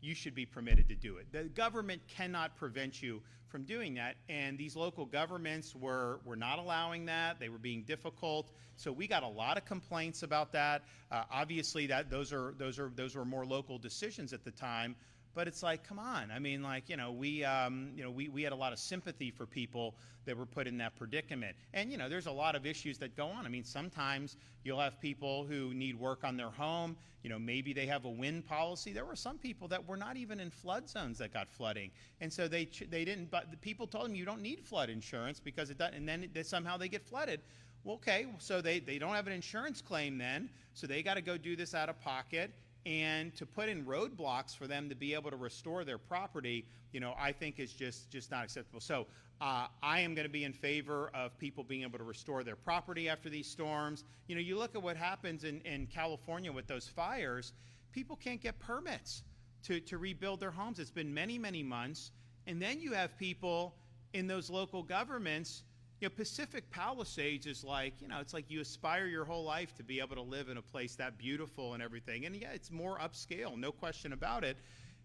you should be permitted to do it. The government cannot prevent you from doing that, and these local governments were not allowing that. They were being difficult. So we got a lot of complaints about that. Obviously, those were more local decisions at the time. But it's like, come on. I mean, like, we had a lot of sympathy for people that were put in that predicament. And, there's a lot of issues that go on. I mean, sometimes you'll have people who need work on their home. Maybe they have a wind policy. There were some people that were not even in flood zones that got flooding. And so they didn't, but the people told them you don't need flood insurance because it doesn't, and then somehow they get flooded. Well, okay, so they don't have an insurance claim then, so they got to go do this out of pocket. And to put in roadblocks for them to be able to restore their property, I think is just not acceptable. So I am going to be in favor of people being able to restore their property after these storms. You look at what happens in California with those fires, people can't get permits to rebuild their homes. It's been many, many months. And then you have people in those local governments. Pacific Palisades is like, it's like you aspire your whole life to be able to live in a place that beautiful and everything. And yeah, it's more upscale, no question about it.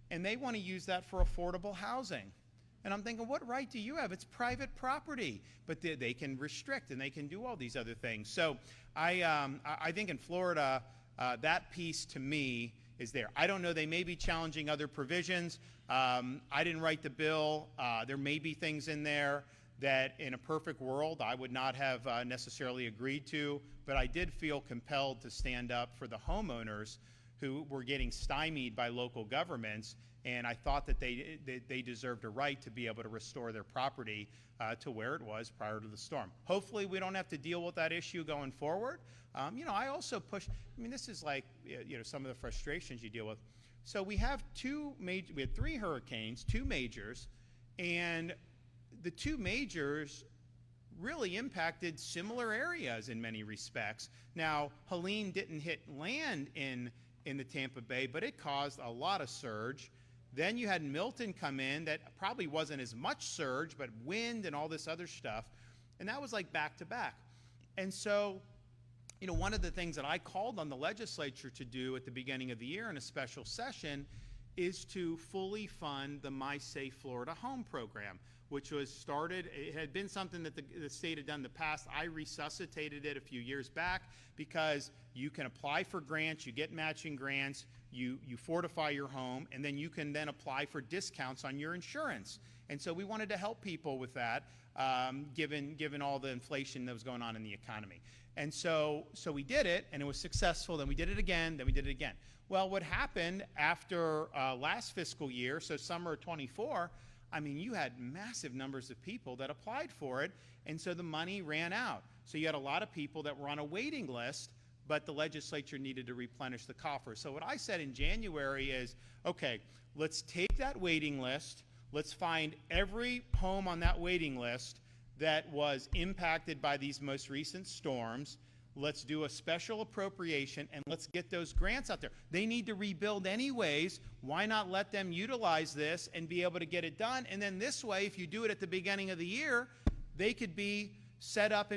And they want to use that for affordable housing. And I'm thinking, what right do you have? It's private property. But they can restrict and they can do all these other things. So I think in Florida, that piece to me is there. I don't know, they may be challenging other provisions. I didn't write the bill. There may be things in there that in a perfect world I would not have necessarily agreed to, but I did feel compelled to stand up for the homeowners who were getting stymied by local governments, and I thought that they deserved a right to be able to restore their property to where it was prior to the storm. Hopefully we don't have to deal with that issue going forward. I also push, this is like, some of the frustrations you deal with. So we had 3 hurricanes, 2 majors, and the 2 majors really impacted similar areas in many respects. Now, Helene didn't hit land in the Tampa Bay, but it caused a lot of surge. Then you had Milton come in that probably wasn't as much surge, but wind and all this other stuff. And that was like back to back. And so, one of the things that I called on the legislature to do at the beginning of the year in a special session is to fully fund the My Safe Florida Home program, which was started. It had been something that the state had done in the past. I resuscitated it a few years back because you can apply for grants, you get matching grants, you fortify your home, and then you can then apply for discounts on your insurance. And so we wanted to help people with that, given all the inflation that was going on in the economy. And so we did it, and it was successful. Then we did it again, then we did it again. Well, what happened after last fiscal year, so summer of '24, you had massive numbers of people that applied for it, and so the money ran out. So you had a lot of people that were on a waiting list, but the legislature needed to replenish the coffers. So what I said in January is, okay, let's take that waiting list, let's find every home on that waiting list that was impacted by these most recent storms. Let's do a special appropriation, and let's get those grants out there. They need to rebuild anyways. Why not let them utilize this and be able to get it done? And then this way, if you do it at the beginning of the year, they could be set up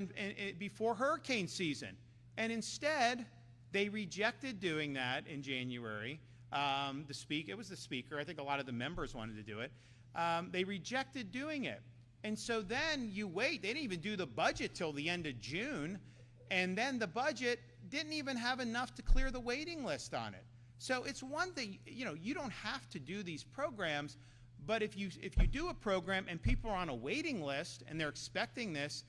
before hurricane season. And instead, they rejected doing that in January. It was the speaker. I think a lot of the members wanted to do it. They rejected doing it. And so then you wait. They didn't even do the budget till the end of June. And then the budget didn't even have enough to clear the waiting list on it. So it's one thing, you don't have to do these programs, but if you do a program and people are on a waiting list and they're expecting this,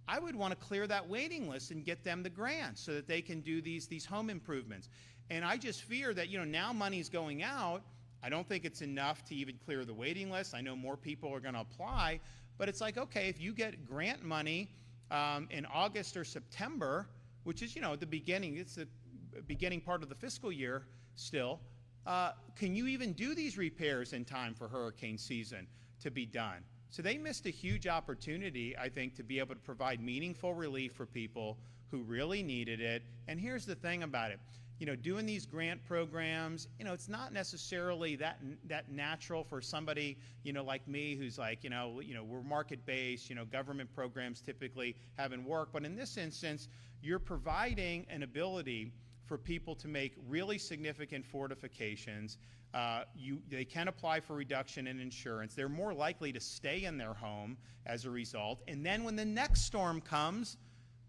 I would want to clear that waiting list and get them the grants so that they can do these home improvements. And I just fear that, now money's going out. I don't think it's enough to even clear the waiting list. I know more people are going to apply, but it's like, okay, if you get grant money in August or September, which is, at the beginning, it's the beginning part of the fiscal year still, can you even do these repairs in time for hurricane season to be done? So they missed a huge opportunity, I think, to be able to provide meaningful relief for people who really needed it. And here's the thing about it. Doing these grant programs, it's not necessarily that natural for somebody, like me who's like, we're market-based, government programs typically haven't worked. But in this instance, you're providing an ability for people to make really significant fortifications. They can apply for reduction in insurance. They're more likely to stay in their home as a result. And then when the next storm comes,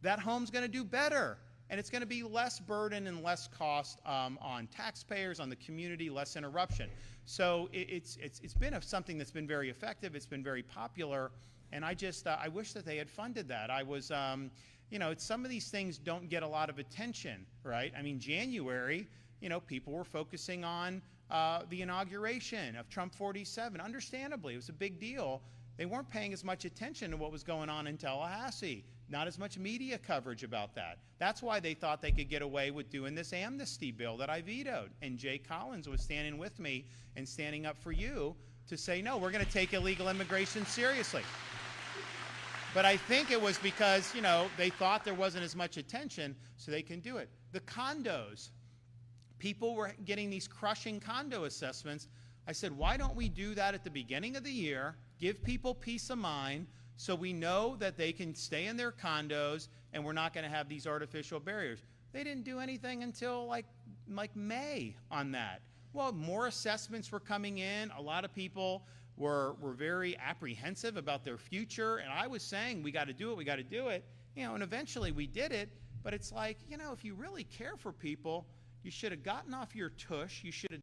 that home's going to do better. And it's going to be less burden and less cost on taxpayers, on the community, less interruption. So it's been something that's been very effective. It's been very popular. And I wish that they had funded that. I was, some of these things don't get a lot of attention, right? I mean, January, people were focusing on the inauguration of Trump 47. Understandably, it was a big deal. They weren't paying as much attention to what was going on in Tallahassee. Not as much media coverage about that. That's why they thought they could get away with doing this amnesty bill that I vetoed. And Jay Collins was standing with me and standing up for you to say, no, we're going to take illegal immigration seriously. But I think it was because, they thought there wasn't as much attention, so they can do it. The condos. People were getting these crushing condo assessments. I said, why don't we do that at the beginning of the year, give people peace of mind, so we know that they can stay in their condos and we're not going to have these artificial barriers. They didn't do anything until like May on that. Well, more assessments were coming in. A lot of people were very apprehensive about their future. And I was saying, we got to do it, we got to do it. And eventually we did it. But it's like, if you really care for people, you should have gotten off your tush. You should have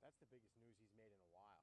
That's the biggest news he's made in a while.